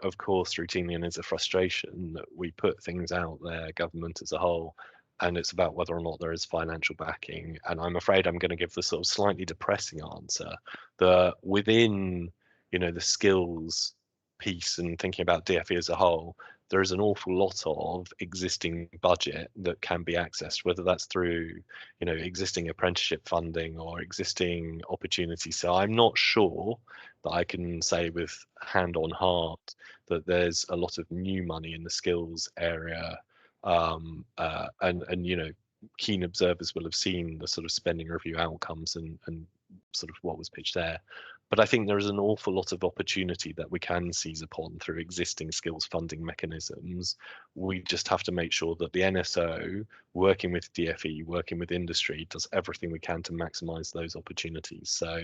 of course, routinely, and is a frustration that we put things out there, government as a whole, and it's about whether or not there is financial backing. And I'm afraid I'm going to give the sort of slightly depressing answer that within, the skills piece and thinking about DFE as a whole, there is an awful lot of existing budget that can be accessed, whether that's through, you know, existing apprenticeship funding or existing opportunities. So I'm not sure that I can say with hand on heart that there's a lot of new money in the skills area. And you know, keen observers will have seen the sort of spending review outcomes and sort of what was pitched there. But I think there is an awful lot of opportunity that we can seize upon through existing skills funding mechanisms. We just have to make sure that the NSO, working with DFE, working with industry, does everything we can to maximise those opportunities. So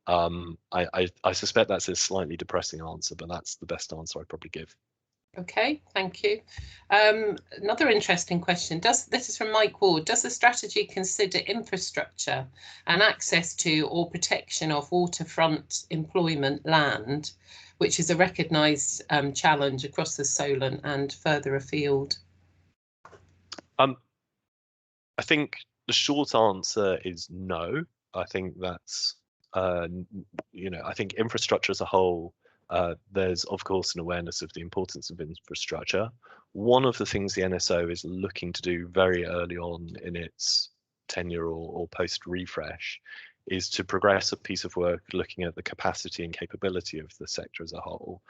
I suspect that's a slightly depressing answer, but that's the best answer I'd probably give.
Okay, thank you. Another interesting question. This is from Mike Ward. Does the strategy consider infrastructure and access to or protection of waterfront employment land, which is a recognised challenge across the Solent and further afield?
I think the short answer is no. I think that's, you know, I think infrastructure as a whole, there's of course an awareness of the importance of infrastructure. One of the things the NSO is looking to do very early on in its tenure or post refresh is to progress a piece of work looking at the capacity and capability of the sector as a whole.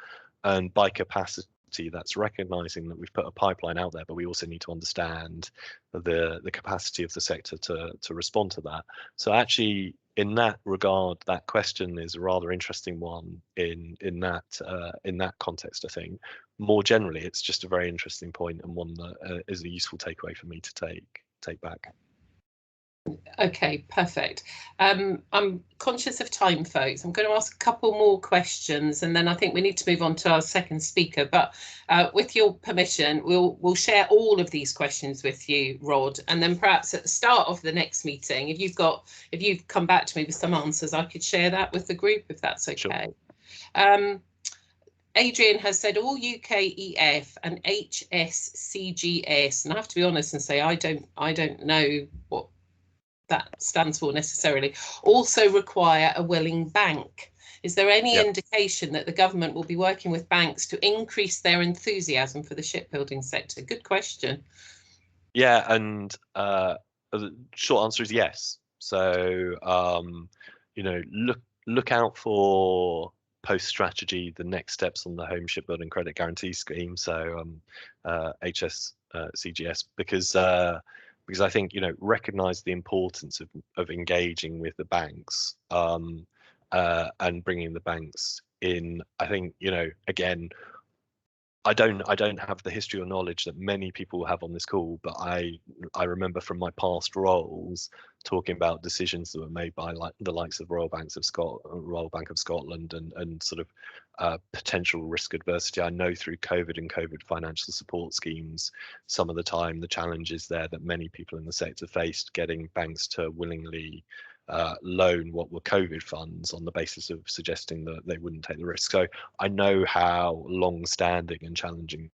And by capacity, that's recognizing that we've put a pipeline out there, but we also need to understand the capacity of the sector to respond to that. So actually, in that regard, that question is a rather interesting one in that context. I think more generally, it's just a very interesting point and one that is a useful takeaway for me to take back.
Okay, perfect. I'm conscious of time, folks. I'm going to ask a couple more questions and then I think we need to move on to our second speaker. But with your permission, we'll share all of these questions with you, Rod, and then perhaps at the start of the next meeting, if you've come back to me with some answers, I could share that with the group if that's okay. Sure. Adrian has said all UKEF and HSCGS, and I have to be honest and say I don't know what that stands for necessarily, also require a willing bank. Is there any indication that the government will be working with banks to increase their enthusiasm for the shipbuilding sector? Good question.
Yeah, and the short answer is yes. So you know, look out for post strategy, the next steps on the Home Shipbuilding Credit Guarantee Scheme. So HSCGS, because I think, you know, recognise the importance of engaging with the banks and bringing the banks in. I think, you know, again, I don't have the history or knowledge that many people have on this call, but I remember from my past roles talking about decisions that were made by the likes of Royal Bank of Scotland and sort of potential risk adversity. I know through COVID and COVID financial support schemes, some of the time the challenges there that many people in the sector faced getting banks to willingly loan what were COVID funds on the basis of suggesting that they wouldn't take the risk. So I know how long-standing and challenging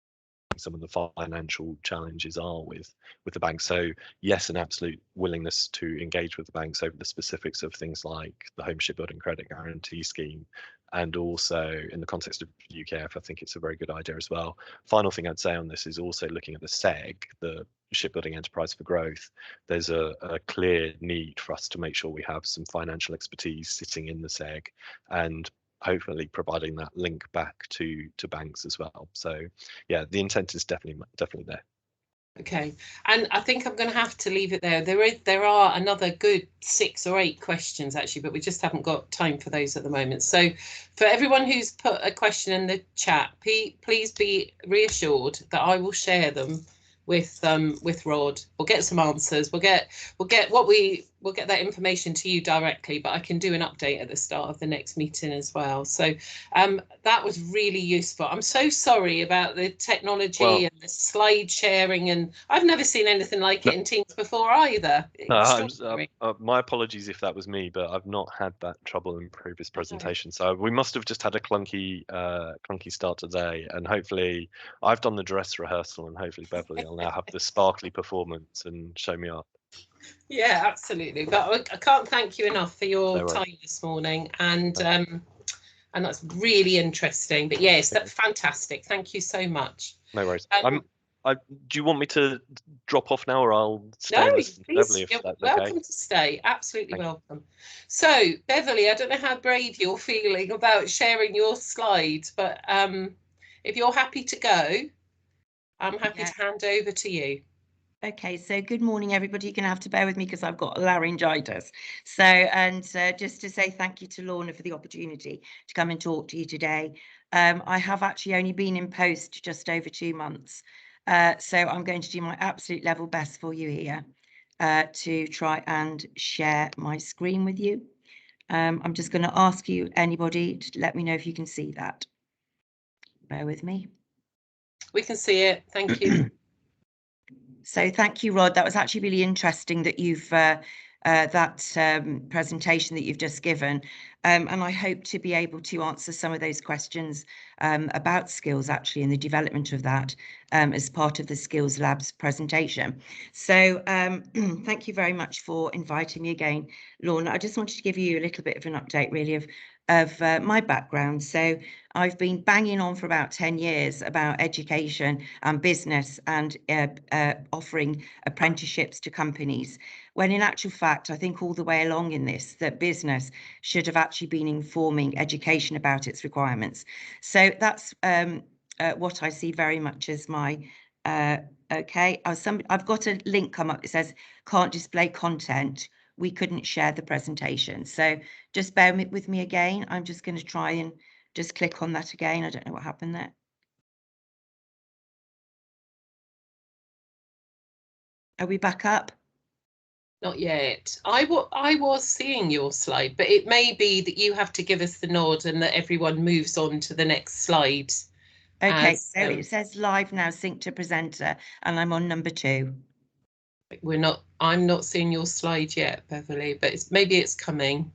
some of the financial challenges are with the banks. So yes, an absolute willingness to engage with the banks over the specifics of things like the Home Shipbuilding Credit Guarantee Scheme. And also in the context of UKF, I think it's a very good idea as well. Final thing I'd say on this is also looking at the SEG, the Shipbuilding Enterprise for Growth. There's a clear need for us to make sure we have some financial expertise sitting in the SEG and hopefully providing that link back to banks as well. So yeah, the intent is definitely there.
Okay, and I think I'm going to have to leave it there. There are another good 6 or 8 questions actually, but we just haven't got time for those at the moment. So for everyone who's put a question in the chat, please be reassured that I will share them with Rod. We'll get some answers. We'll get that information to you directly, but I can do an update at the start of the next meeting as well. So that was really useful. I'm so sorry about the technology and the slide sharing, and I've never seen anything like it in Teams before either.
My apologies if that was me, but I've not had that trouble in previous presentations. So we must have just had a clunky start today, and hopefully I've done the dress rehearsal, and hopefully Beverly will now have the sparkly performance and show me up.
Yeah, absolutely. But I can't thank you enough for your time this morning, and and that's really interesting. But yes, that's fantastic. Thank you so much.
No worries. Do you want me to drop off now, or I'll stay
No,
and listen to Beverly
please,
if
you're
that's
welcome
okay?
to stay. Absolutely
Thank you.
welcome. So, Beverly, I don't know how brave you're feeling about sharing your slides, but if you're happy to go, I'm happy to hand over to you.
Okay, so good morning, everybody. You're going to have to bear with me because I've got laryngitis. So, and just to say thank you to Lorna for the opportunity to come and talk to you today. I have actually only been in post just over 2 months. So I'm going to do my absolute level best for you here to try and share my screen with you. I'm just going to ask you, anybody, to let me know if you can see that. Bear with me.
We can see it. Thank you.
So thank you, Rod. That was actually really interesting that you've presentation that you've just given. And I hope to be able to answer some of those questions about skills actually in the development of that as part of the Skills Labs presentation. So thank you very much for inviting me again, Lorna. I just wanted to give you a little bit of an update really of my background. So I've been banging on for about 10 years about education and business and offering apprenticeships to companies, when in actual fact, I think all the way along in this, that business should have actually been informing education about its requirements. So that's what I see very much as my, okay, I've got a link come up that says can't display content. We couldn't share the presentation. So just bear with me again. I'm just going to try and just click on that again. I don't know what happened there. Are we back up?
Not yet. I was seeing your slide, but it may be that you have to give us the nod and that everyone moves on to the next slide.
Okay, so it says live now, sync to presenter, and I'm on number 2.
I'm not seeing your slide yet, Beverly, but maybe it's coming.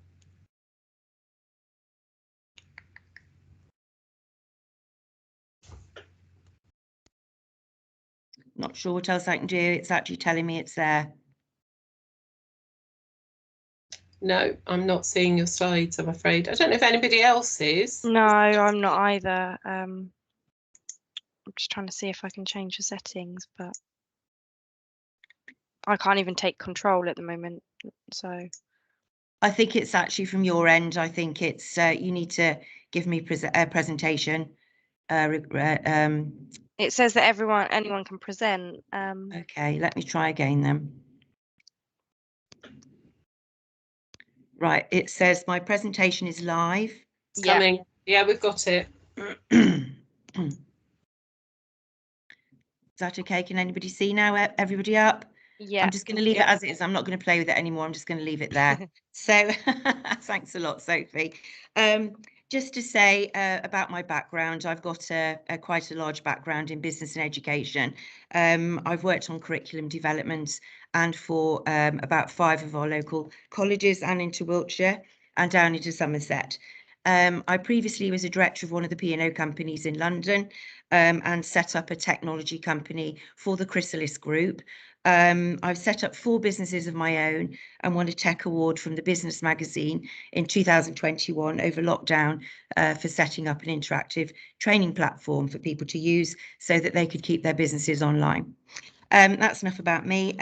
Not sure what else I can do. It's actually telling me it's there.
No, I'm not seeing your slides, I'm afraid. I don't know if anybody else is.
No, I'm not either. I'm just trying to see if I can change the settings, but I can't even take control at the moment. So
I think it's actually from your end. I think it's you need to give me a presentation.
it says that anyone can present.
Okay, let me try again then. Right, it says my presentation is live.
It's coming. Yeah, we've got it.
Is that okay? Can anybody see now? Everybody up?
Yeah.
I'm just going to leave it as it is. I'm not going to play with it anymore. I'm just going to leave it there. So thanks a lot, Sophie. Just to say about my background, I've got quite a large background in business and education. I've worked on curriculum development and for about 5 of our local colleges and into Wiltshire and down into Somerset. I previously was a director of one of the P&O companies in London and set up a technology company for the Chrysalis Group. I've set up 4 businesses of my own and won a tech award from the Business Magazine in 2021 over lockdown for setting up an interactive training platform for people to use so that they could keep their businesses online. That's enough about me.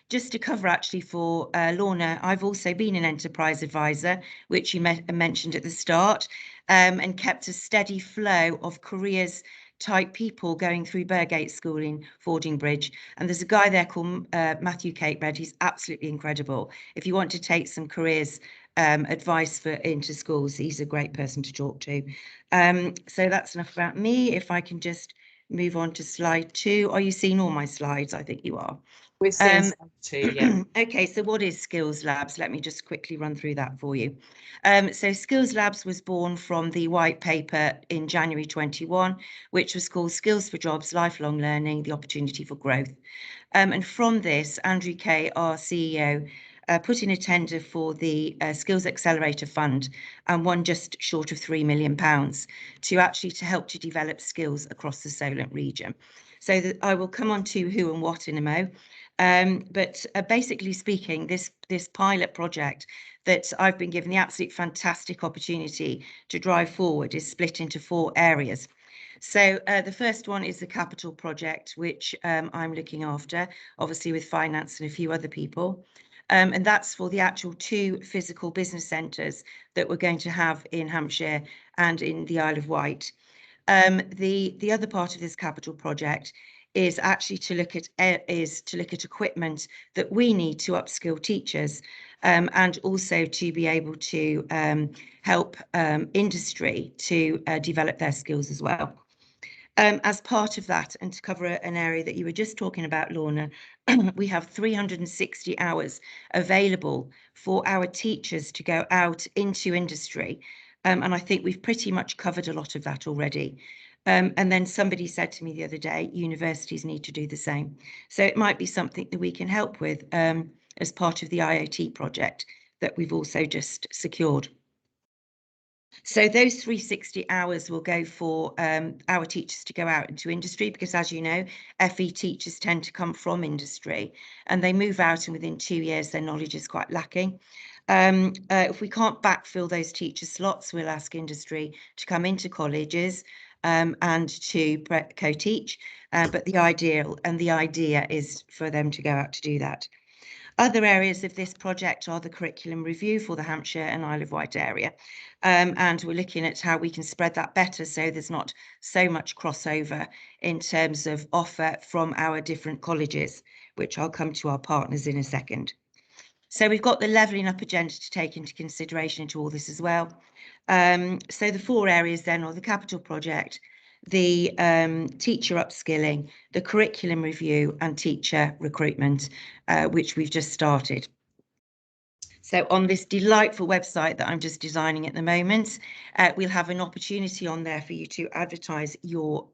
Just to cover actually for Lorna, I've also been an enterprise advisor, which you mentioned at the start, and kept a steady flow of careers type people going through Burgate School in Fordingbridge. And there's a guy there called Matthew Catebread. He's absolutely incredible. If you want to take some careers advice into schools, he's a great person to talk to. So that's enough about me. If I can just move on to slide 2. Are you seeing all my slides? I think you are.
We're seeing slide 2, yeah.
Okay, so what is Skills Labs? Let me just quickly run through that for you. So Skills Labs was born from the white paper in January 21, which was called Skills for Jobs, Lifelong Learning, the Opportunity for Growth. And from this, Andrew Kay, our CEO, put in a tender for the Skills Accelerator Fund and won just short of £3 million to help to develop skills across the Solent region. So I will come on to who and what in a mo. But basically speaking, this pilot project that I've been given the absolute fantastic opportunity to drive forward is split into 4 areas. So the first one is the capital project, which I'm looking after, obviously with finance and a few other people. And that's for the actual 2 physical business centres that we're going to have in Hampshire and in the Isle of Wight. The other part of this capital project is actually to look at equipment that we need to upskill teachers, and also to be able to help industry to develop their skills as well. As part of that, and to cover an area that you were just talking about, Lorna, we have 360 hours available for our teachers to go out into industry. And I think we've pretty much covered a lot of that already. And then somebody said to me the other day, universities need to do the same. So it might be something that we can help with as part of the IoT project that we've also just secured. So those 360 hours will go for our teachers to go out into industry, because as you know, FE teachers tend to come from industry and they move out, and within 2 years their knowledge is quite lacking. If we can't backfill those teacher slots, we'll ask industry to come into colleges and to co-teach, but the idea is for them to go out to do that. Other areas of this project are the curriculum review for the Hampshire and Isle of Wight area. And we're looking at how we can spread that better so there's not so much crossover in terms of offer from our different colleges, which I'll come to our partners in a second. So we've got the levelling up agenda to take into consideration into all this as well. So the 4 areas then are the capital project, the teacher upskilling, the curriculum review and teacher recruitment, which we've just started. So on this delightful website that I'm just designing at the moment, we'll have an opportunity on there for you to advertise your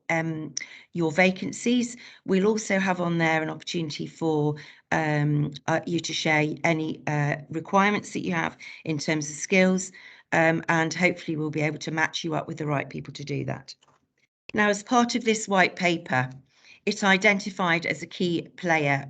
vacancies. We'll also have on there an opportunity for you to share any requirements that you have in terms of skills, and hopefully we'll be able to match you up with the right people to do that. Now, as part of this white paper, it's identified as a key player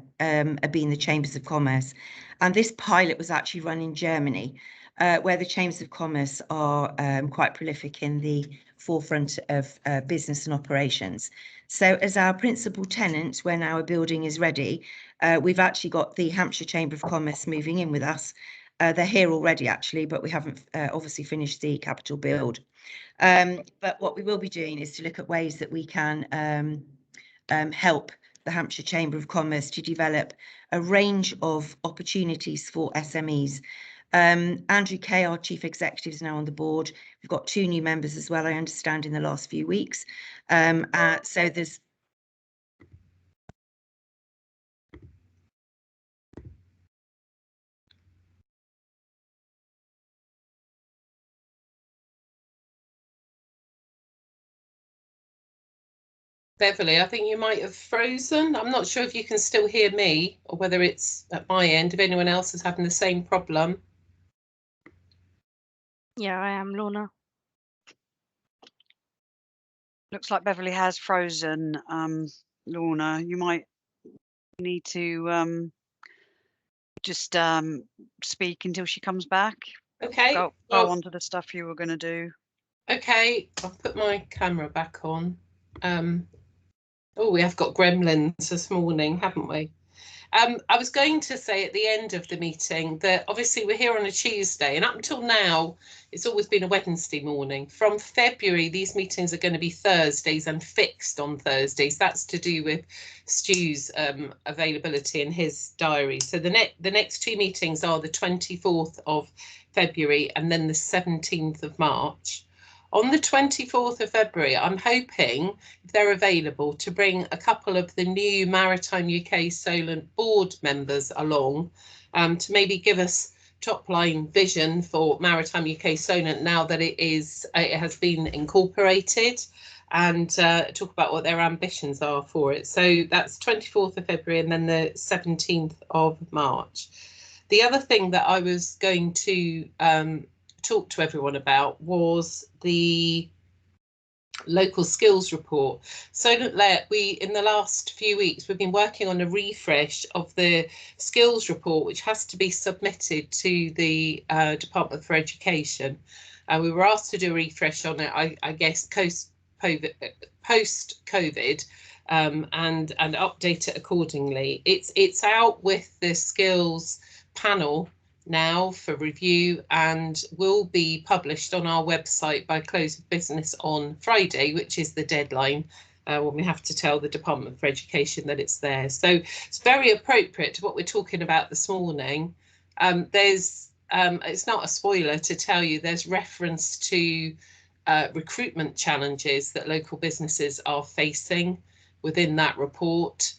being the Chambers of Commerce. And this pilot was actually run in Germany, where the Chambers of Commerce are quite prolific in the forefront of business and operations. So as our principal tenant, when our building is ready, we've actually got the Hampshire Chamber of Commerce moving in with us. They're here already, actually, but we haven't obviously finished the capital build. But what we will be doing is to look at ways that we can help the Hampshire Chamber of Commerce to develop a range of opportunities for SMEs. Andrew Kay, our Chief Executive, is now on the board. We've got 2 new members as well, I understand, in the last few weeks. So there's
Beverly, I think you might have frozen. I'm not sure if you can still hear me or whether it's at my end, if anyone else is having the same problem.
Yeah, I am, Lorna.
Looks like Beverly has frozen. Lorna, you might need to just speak until she comes back.
Okay.
Go
Well,
on to the stuff you were going to do.
okay, I'll put my camera back on. Oh, we have got gremlins this morning, haven't we? I was going to say at the end of the meeting that obviously we're here on a Tuesday, and up until now, it's always been a Wednesday morning. From February, these meetings are going to be Thursdays and fixed on Thursdays. That's to do with Stu's availability in his diary. So the next 2 meetings are the 24th of February and then the 17th of March. On the 24th of February, I'm hoping, if they're available, to bring a couple of the new Maritime UK Solent board members along to maybe give us top line vision for Maritime UK Solent now that it has been incorporated, and talk about what their ambitions are for it. So that's 24th of February and then the 17th of March. The other thing that I was going to talk to everyone about was the local skills report. Solent in the last few weeks, we've been working on a refresh of the skills report, which has to be submitted to the Department for Education. We were asked to do a refresh on it, I guess, post-COVID, and update it accordingly. It's out with the skills panel now for review and will be published on our website by close of business on Friday, which is the deadline when we have to tell the Department for Education that it's there. So it's very appropriate to what we're talking about this morning. It's not a spoiler to tell you, there's reference to recruitment challenges that local businesses are facing within that report.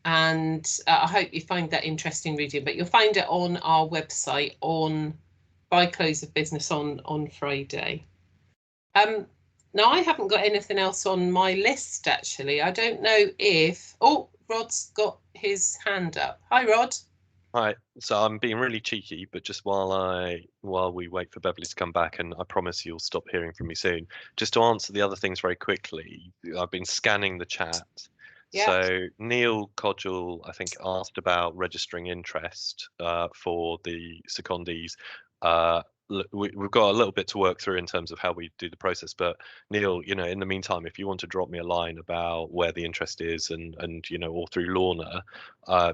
And I hope you find that interesting reading, but you'll find it on our website by close of business on Friday. Now, I haven't got anything else on my list, actually. I don't know if... Oh, Rod's got his hand up. Hi, Rod.
Hi. So I'm being really cheeky, but just while we wait for Beverly to come back, and I promise you'll stop hearing from me soon, just to answer the other things very quickly, I've been scanning the chat.
Yeah.
So Neil Codgel, I think, asked about registering interest for the secondees. We've got a little bit to work through in terms of how we do the process, but Neil, you know, in the meantime, if you want to drop me a line about where the interest is and you know, or through Lorna,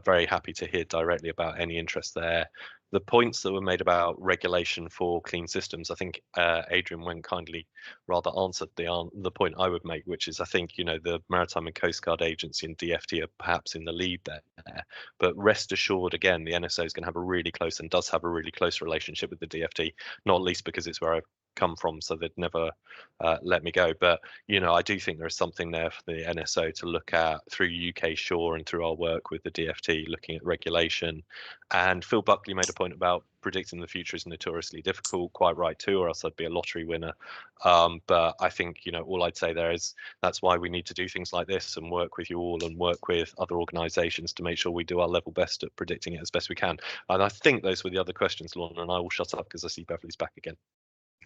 very happy to hear directly about any interest there. The points that were made about regulation for clean systems, I think Adrian went kindly rather answered the point I would make, which is I think, you know, the Maritime and Coast Guard Agency and DFT are perhaps in the lead there. But rest assured, again, the NSO is going to have a really close and does have a really close relationship with the DFT, not least because it's where I've come from, so they'd never let me go. But you know, I do think there is something there for the NSO to look at through UK Shore and through our work with the DFT, looking at regulation. And Phil Buckley made a point about predicting the future is notoriously difficult, quite right too, or else I'd be a lottery winner. But I think, you know, all I'd say there is that's why we need to do things like this and work with you all and work with other organisations to make sure we do our level best at predicting it as best we can. And I think those were the other questions, Lorna, and I will shut up because I see Beverly's back again.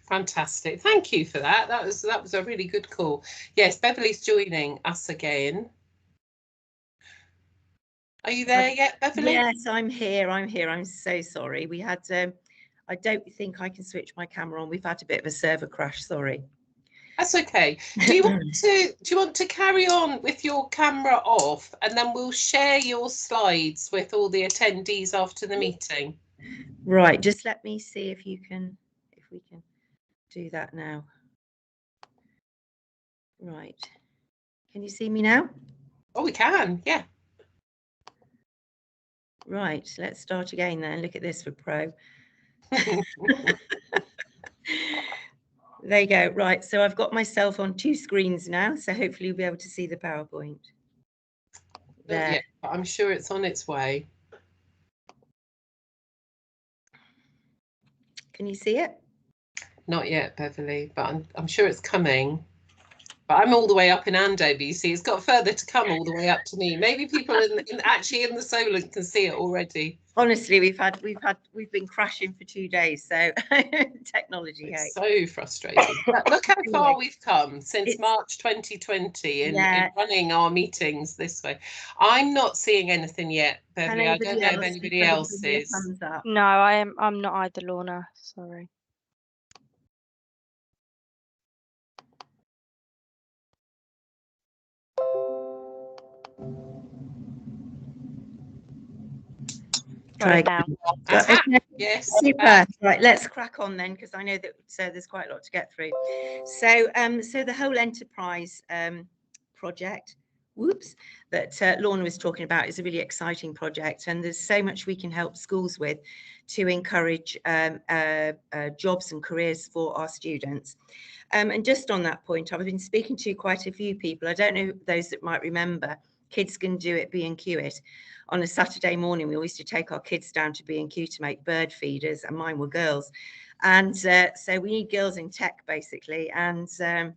Fantastic. Thank you for that. That was a really good call. Yes, Beverly's joining us again. Are you there yet, Beverly?
Yes, I'm here. I'm so sorry. We had I don't think I can switch my camera on. We've had a bit of a server crash, sorry.
That's okay. Do you want to carry on with your camera off, and then we'll share your slides with all the attendees after the meeting?
Right, just let me see if we can do that now. Right. Can you see me now?
Oh, we can, yeah.
Right, let's start again then. Look at this for Pro. There you go. Right, so I've got myself on 2 screens now, so hopefully you'll be able to see the PowerPoint. There.
Yeah, but I'm sure it's on its way.
Can you see it?
Not yet, Beverly, but I'm sure it's coming. But I'm all the way up in Andover, you see. It's got further to come all the way up to me. Maybe people actually in the Solent can see it already.
Honestly, we've been crashing for 2 days, so technology.
It's so frustrating. Look how far we've come since March 2020 in running our meetings this way. I'm not seeing anything yet, Beverly. I don't know if anybody else is.
No, I'm not either, Lorna. Sorry. Right now.
Okay. Yes.
Super. Right, let's crack on then, because I know that there's quite a lot to get through. So, so the whole enterprise project, that Lorna was talking about is a really exciting project, and there's so much we can help schools with to encourage jobs and careers for our students. And just on that point, I've been speaking to quite a few people. I don't know those that might remember Kids Can Do It, B&Q It. On a Saturday morning, we used to take our kids down to B&Q to make bird feeders, and mine were girls. And so we need girls in tech, basically. And so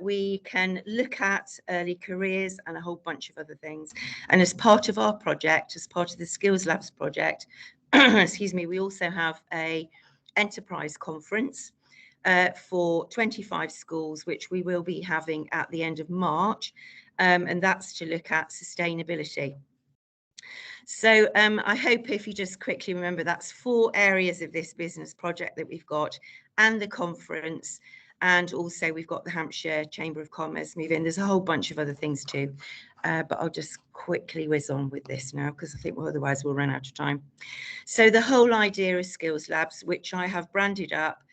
we can look at early careers and a whole bunch of other things. And as part of our project, as part of the Skills Labs project, excuse me, we also have a enterprise conference for 25 schools, which we will be having at the end of March, and that's to look at sustainability. So I hope if you just quickly remember, that's 4 areas of this business project that we've got, and the conference, and also we've got the Hampshire Chamber of Commerce move in. There's a whole bunch of other things too, but I'll just quickly whiz on with this now, because I think otherwise we'll run out of time. So the whole idea of Skills Labs, which I have branded up,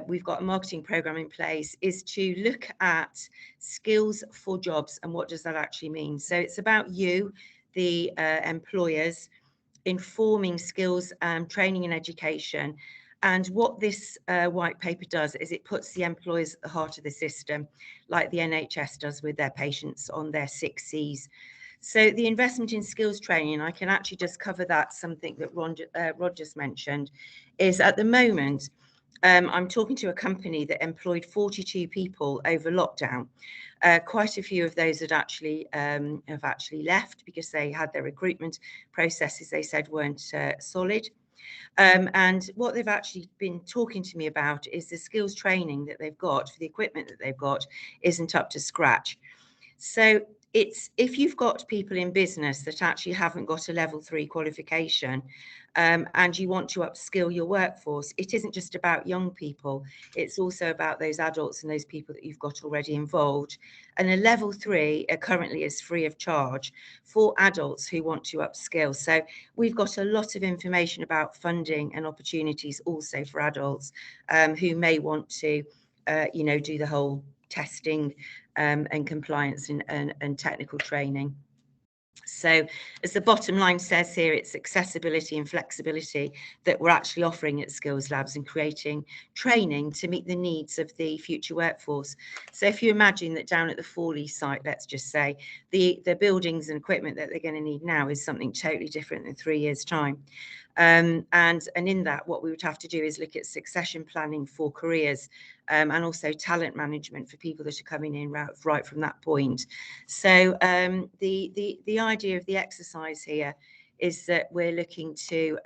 we've got a marketing program in place, is to look at skills for jobs. And what does that actually mean? So it's about you, the employers, informing skills, training and education. And what this white paper does is it puts the employers at the heart of the system, like the NHS does with their patients on their 6 Cs. So the investment in skills training, I can actually just cover that, something that Rod just mentioned, is at the moment, I'm talking to a company that employed 42 people over lockdown. Quite a few of those have actually left because they had their recruitment processes, they said, weren't solid. And what they've actually been talking to me about is the skills training that they've got for the equipment that they've got isn't up to scratch. So it's, if you've got people in business that actually haven't got a level 3 qualification, and you want to upskill your workforce, it isn't just about young people, it's also about those adults and those people that you've got already involved. And a level 3 currently is free of charge for adults who want to upskill. So we've got a lot of information about funding and opportunities also for adults who may want to, do the whole testing and compliance and technical training. So as the bottom line says here, it's accessibility and flexibility that we're actually offering at Skills Labs, and creating training to meet the needs of the future workforce. So if you imagine that down at the Forley site, let's just say, the buildings and equipment that they're going to need now is something totally different in 3 years' time. And in that, what we would have to do is look at succession planning for careers, and also talent management for people that are coming in right from that point. So the idea of the exercise here is that we're looking to,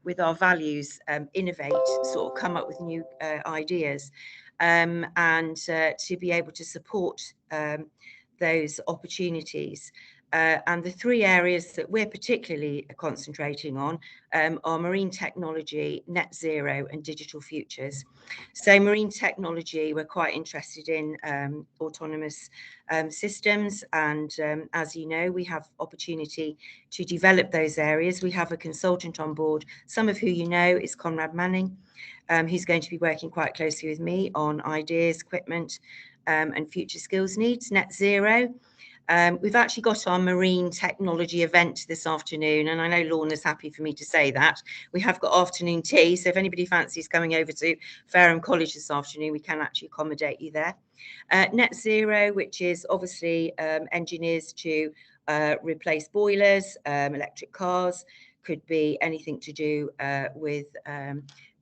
with our values, innovate, sort of come up with new ideas, and to be able to support those opportunities. And the 3 areas that we're particularly concentrating on are marine technology, net zero, and digital futures. So marine technology, we're quite interested in autonomous systems, and as you know, we have opportunity to develop those areas. We have a consultant on board, some of who you know is Conrad Manning, who's going to be working quite closely with me on ideas, equipment, and future skills needs. Net zero. We've actually got our marine technology event this afternoon, and I know Lorna's happy for me to say that. We have got afternoon tea, so if anybody fancies coming over to Fareham College this afternoon, we can actually accommodate you there. Net zero, which is obviously engineers to replace boilers, electric cars, could be anything to do with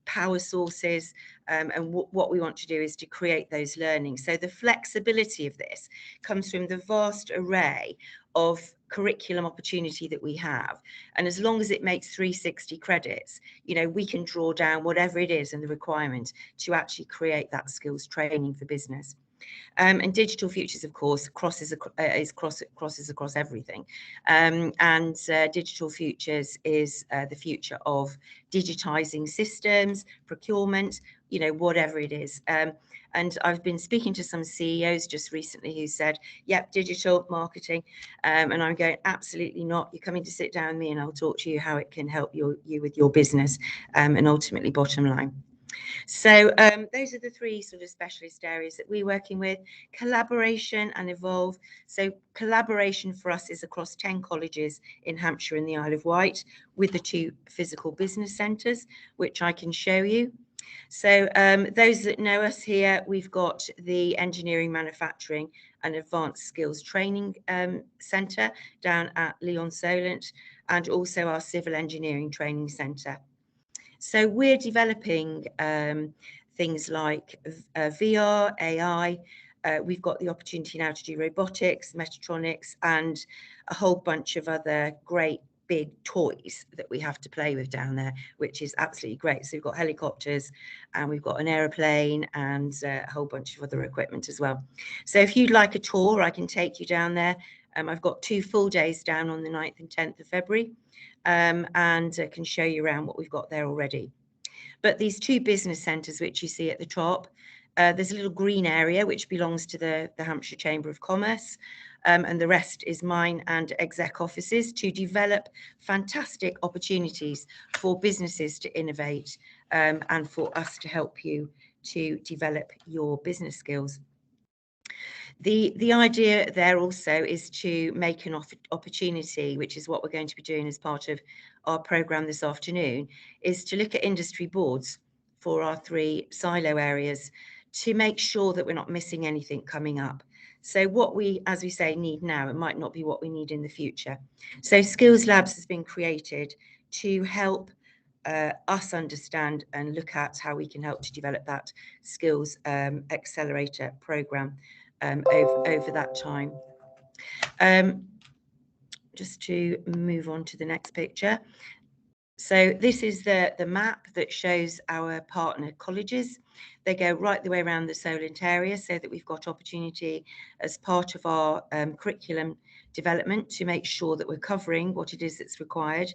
power sources, and what we want to do is to create those learnings. So the flexibility of this comes from the vast array of curriculum opportunity that we have, and as long as it makes 360 credits, we can draw down whatever it is and the requirement to actually create that skills training for business. And digital futures, of course, crosses across everything. And digital futures is the future of digitizing systems, procurement, whatever it is. And I've been speaking to some CEOs just recently who said, yep, digital marketing. And I'm going, absolutely not. You're coming to sit down with me and I'll talk to you how it can help you with your business, and ultimately bottom line. So those are the 3 sort of specialist areas that we're working with: collaboration and evolve. So collaboration for us is across 10 colleges in Hampshire and the Isle of Wight, with the 2 physical business centres, which I can show you. So those that know us here, we've got the Engineering, Manufacturing and Advanced Skills Training Centre down at Lyon Solent, and also our Civil Engineering Training Centre. So we're developing things like VR, AI. We've got the opportunity now to do robotics, mechatronics, and a whole bunch of other great big toys that we have to play with down there, which is absolutely great. So we've got helicopters and we've got an aeroplane and a whole bunch of other equipment as well. So if you'd like a tour, I can take you down there. I've got 2 full days down on the 9th and 10th of February, and can show you around what we've got there already. But these 2 business centres which you see at the top, there's a little green area which belongs to the Hampshire Chamber of Commerce, and the rest is mine and exec offices to develop fantastic opportunities for businesses to innovate, and for us to help you to develop your business skills. The idea there also is to make an opportunity, which is what we're going to be doing as part of our programme this afternoon, is to look at industry boards for our 3 silo areas to make sure that we're not missing anything coming up. So what we, as we say, need now, it might not be what we need in the future. So Skills Labs has been created to help us understand and look at how we can help to develop that skills accelerator programme over that time. Just to move on to the next picture. So this is the map that shows our partner colleges. They go right the way around the Solent area so that we've got opportunity as part of our curriculum development to make sure that we're covering what it is that's required.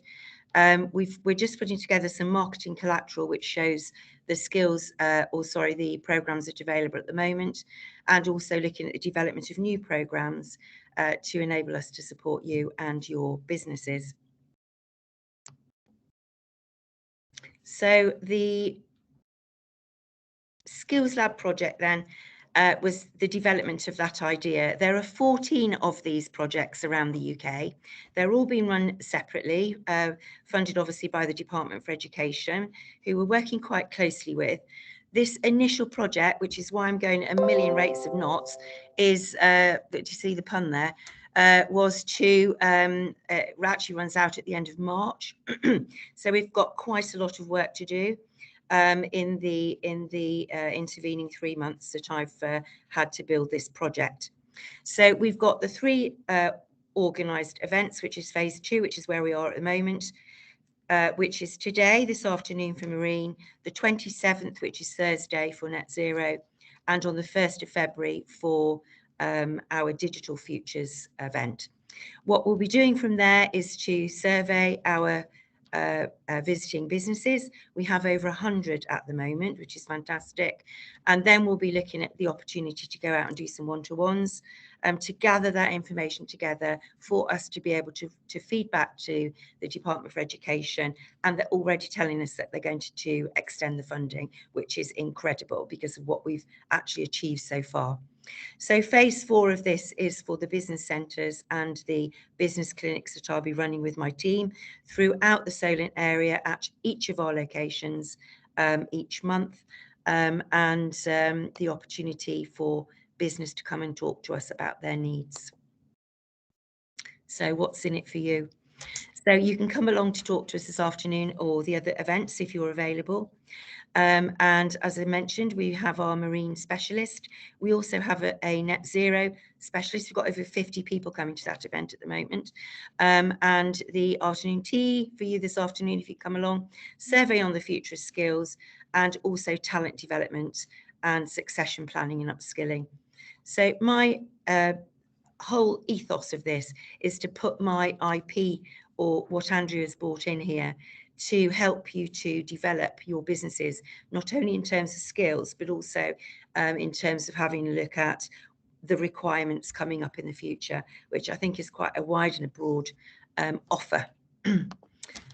We're just putting together some marketing collateral which shows the skills, the programs that are available at the moment, and also looking at the development of new programs to enable us to support you and your businesses. So the Skills Lab project then was the development of that idea. There are 14 of these projects around the UK. They're all being run separately, funded obviously by the Department for Education, who we're working quite closely with. This initial project, which is why I'm going at a million rates of knots, is, do you see the pun there? Was to, it actually runs out at the end of March. So we've got quite a lot of work to do in the intervening 3 months that I've had to build this project. So we've got the 3 organised events, which is phase 2, which is where we are at the moment, which is today, this afternoon for Marine, the 27th, which is Thursday for Net Zero, and on the 1st of February for our Digital Futures event. What we'll be doing from there is to survey our visiting businesses. We have over 100 at the moment, which is fantastic. And then we'll be looking at the opportunity to go out and do some one-to-ones to gather that information together for us to be able to feed back to the Department for Education, and they're already telling us that they're going to extend the funding, which is incredible because of what we've actually achieved so far. So phase 4 of this is for the business centres and the business clinics that I'll be running with my team throughout the Solent area at each of our locations each month, and the opportunity for business to come and talk to us about their needs. So what's in it for you? So you can come along to talk to us this afternoon or the other events if you're available. And as I mentioned, we have our marine specialist. We also have a net zero specialist. We've got over 50 people coming to that event at the moment. And the afternoon tea for you this afternoon, if you come along, survey on the future skills, and also talent development and succession planning and upskilling. So my whole ethos of this is to put my IP, or what Andrew has brought in here, to help you to develop your businesses, not only in terms of skills, but also in terms of having a look at the requirements coming up in the future, which I think is quite a wide and a broad offer.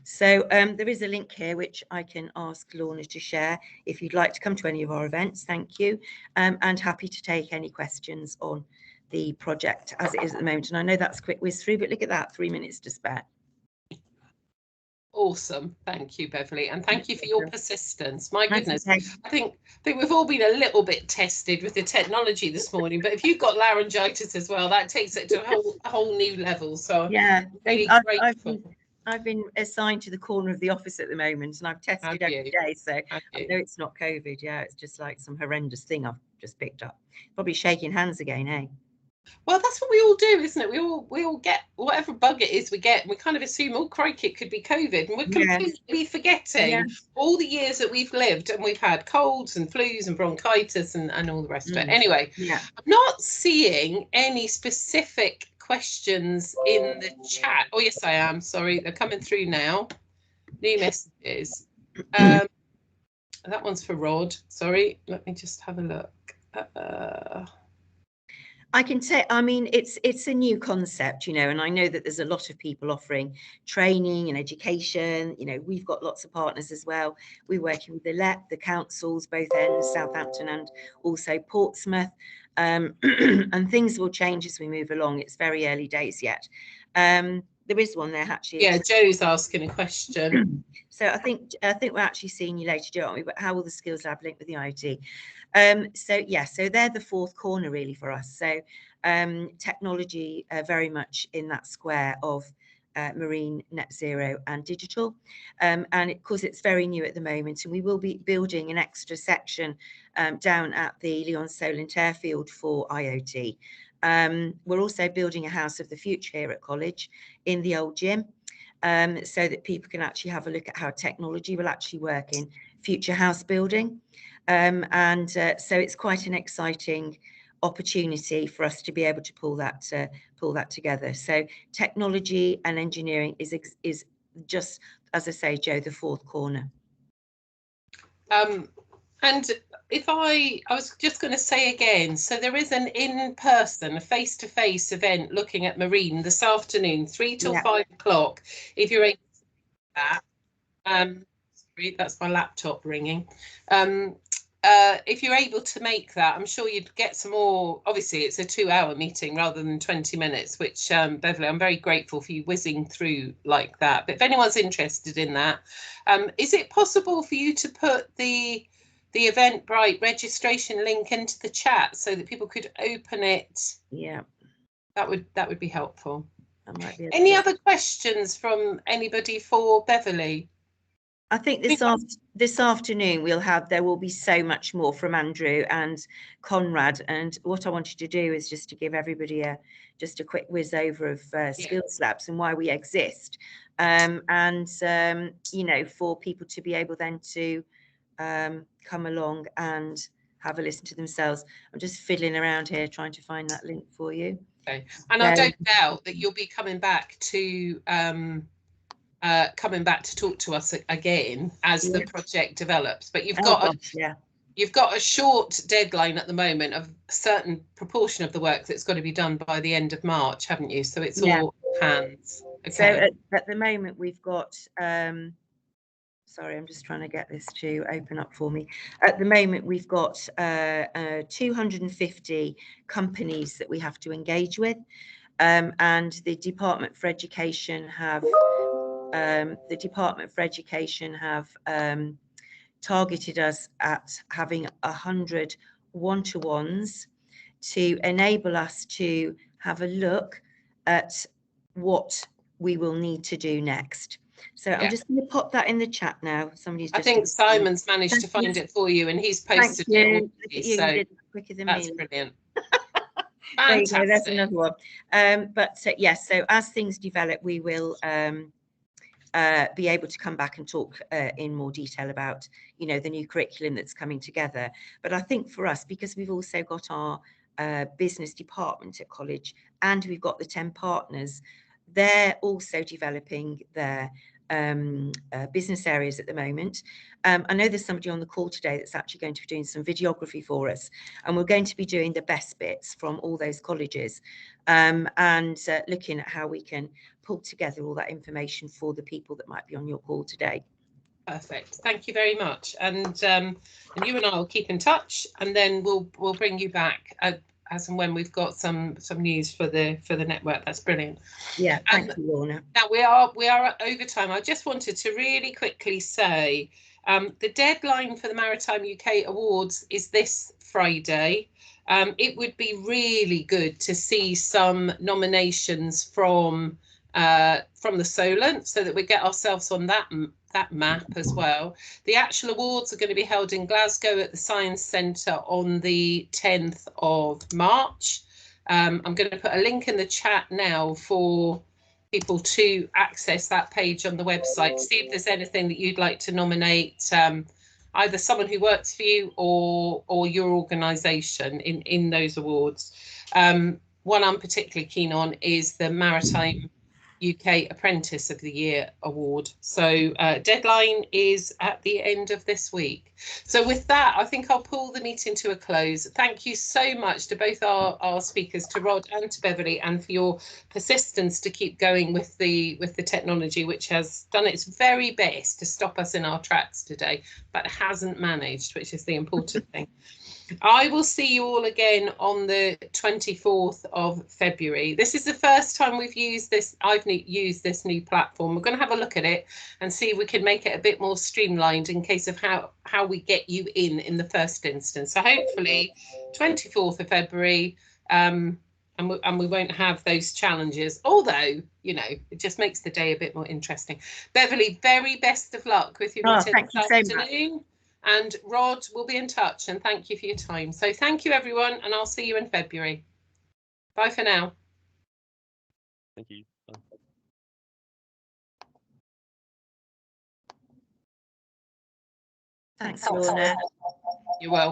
So there is a link here which I can ask Lorna to share if you'd like to come to any of our events. Thank you, and happy to take any questions on the project as it is at the moment. And I know that's a quick whiz through, but look at that, 3 minutes to spare.
Awesome. Thank you, Beverly. And thank you for your persistence. My goodness,
Okay.
I think we've all been a little bit tested with the technology this morning, but if you've got laryngitis as well, that takes it to a whole new level. So
yeah,
really
I've been assigned to the corner of the office at the moment, and I've tested every day, so I know it's not COVID. Yeah, it's just like some horrendous thing I've just picked up. Probably shaking hands again, eh?
Well, that's what we all do, isn't it? We all get whatever bug it is we get, and we kind of assume, oh crikey, it could be COVID, and we're completely forgetting all the years that we've lived, and we've had colds and flus and bronchitis and all the rest of it. Anyway, I'm not seeing any specific questions in the chat. Oh yes, I am. Sorry, they're coming through now. New messages. That one's for Rod. Sorry, let me just have a look.
I can say, I mean, it's a new concept, you know, and I know that there's a lot of people offering training and education. You know, we've got lots of partners as well. We're working with the councils, both ends, Southampton and also Portsmouth. And things will change as we move along. It's very early days yet. There is one there actually.
Yeah, Joe's asking a question.
So I think we're actually seeing you later, Joe, aren't we? But how will the Skills Lab link with the IoT? So they're the fourth corner really for us. So technology very much in that square of marine, net zero and digital. And because it's very new at the moment, and we will be building an extra section down at the Lyon Solent airfield for IoT. We're also building a house of the future here at college in the old gym. So that people can actually have a look at how technology will actually work in future house building. So it's quite an exciting opportunity for us to be able to pull that together. So technology and engineering is just, as I say, Joe, the fourth corner.
And if I was just going to say again, so there is an in-person, a face-to-face event looking at marine this afternoon, 3 till 5 o'clock. If you're able to do that, sorry, that's my laptop ringing. If you're able to make that, I'm sure you'd get some more. Obviously, it's a 2-hour meeting rather than 20 minutes, which Beverly, I'm very grateful for you whizzing through like that. But if anyone's interested in that, is it possible for you to put the Eventbrite registration link into the chat so that people could open it?
Yeah,
that would be helpful. Any other questions from anybody for Beverly?
I think this afternoon there will be so much more from Andrew and Conrad, and what I wanted to do is just to give everybody just a quick whiz over of Skills Labs and why we exist, you know, for people to be able then to come along and have a listen to themselves. I'm just fiddling around here trying to find that link for you.
Okay, and I don't doubt that you'll be coming back to talk to us again as the project develops. But you've got a short deadline at the moment of a certain proportion of the work that's got to be done by the end of March, haven't you? So it's all hands. Okay.
So at the moment we've got sorry, I'm just trying to get this to open up for me. At the moment, we've got 250 companies that we have to engage with, and the Department for Education have targeted us at having 100 one-to-ones to enable us to have a look at what we will need to do next. So I'm just going to pop that in the chat now.
I think Simon's managed to find it for you, and he's posted it already, so
you did quicker than
that's
me.
brilliant.
There you go, there's another one. Yes, so as things develop, we will be able to come back and talk in more detail about, you know, the new curriculum that's coming together. But I think for us, because we've also got our business department at college, and we've got the 10 partners, they're also developing their business areas at the moment. I know there's somebody on the call today that's actually going to be doing some videography for us, and we're going to be doing the best bits from all those colleges, and looking at how we can pull together all that information for the people that might be on your call today.
Perfect. Thank you very much. And you and I will keep in touch, and then we'll bring you back as and when we've got some news for the network. That's brilliant.
Yeah, thank you, Lorna.
Now we are at overtime. I just wanted to really quickly say the deadline for the Maritime UK Awards is this Friday. It would be really good to see some nominations from the Solent, so that we get ourselves on that map as well. The actual awards are going to be held in Glasgow at the Science Centre on the 10th of March. I'm going to put a link in the chat now for people to access that page on the website. See if there's anything that you'd like to nominate, either someone who works for you or your organisation in those awards. One I'm particularly keen on is the Maritime UK Apprentice of the Year award. So deadline is at the end of this week. So with that, I think I'll pull the meeting to a close. Thank you so much to both our speakers, to Rod and to Beverly, and for your persistence to keep going with the technology, which has done its very best to stop us in our tracks today, but hasn't managed, which is the important thing. I will see you all again on the 24th of February. This is the first time we've used this. I've used this new platform. We're going to have a look at it and see if we can make it a bit more streamlined in case of how we get you in the first instance. So hopefully 24th of February, and we won't have those challenges, although, you know, it just makes the day a bit more interesting. Beverly, very best of luck with your meeting this afternoon. And Rod will be in touch, and thank you for your time. So thank you, everyone, and I'll see you in February. Bye for now.
Thank you. Bye.
Thanks, Lorna.
You're welcome.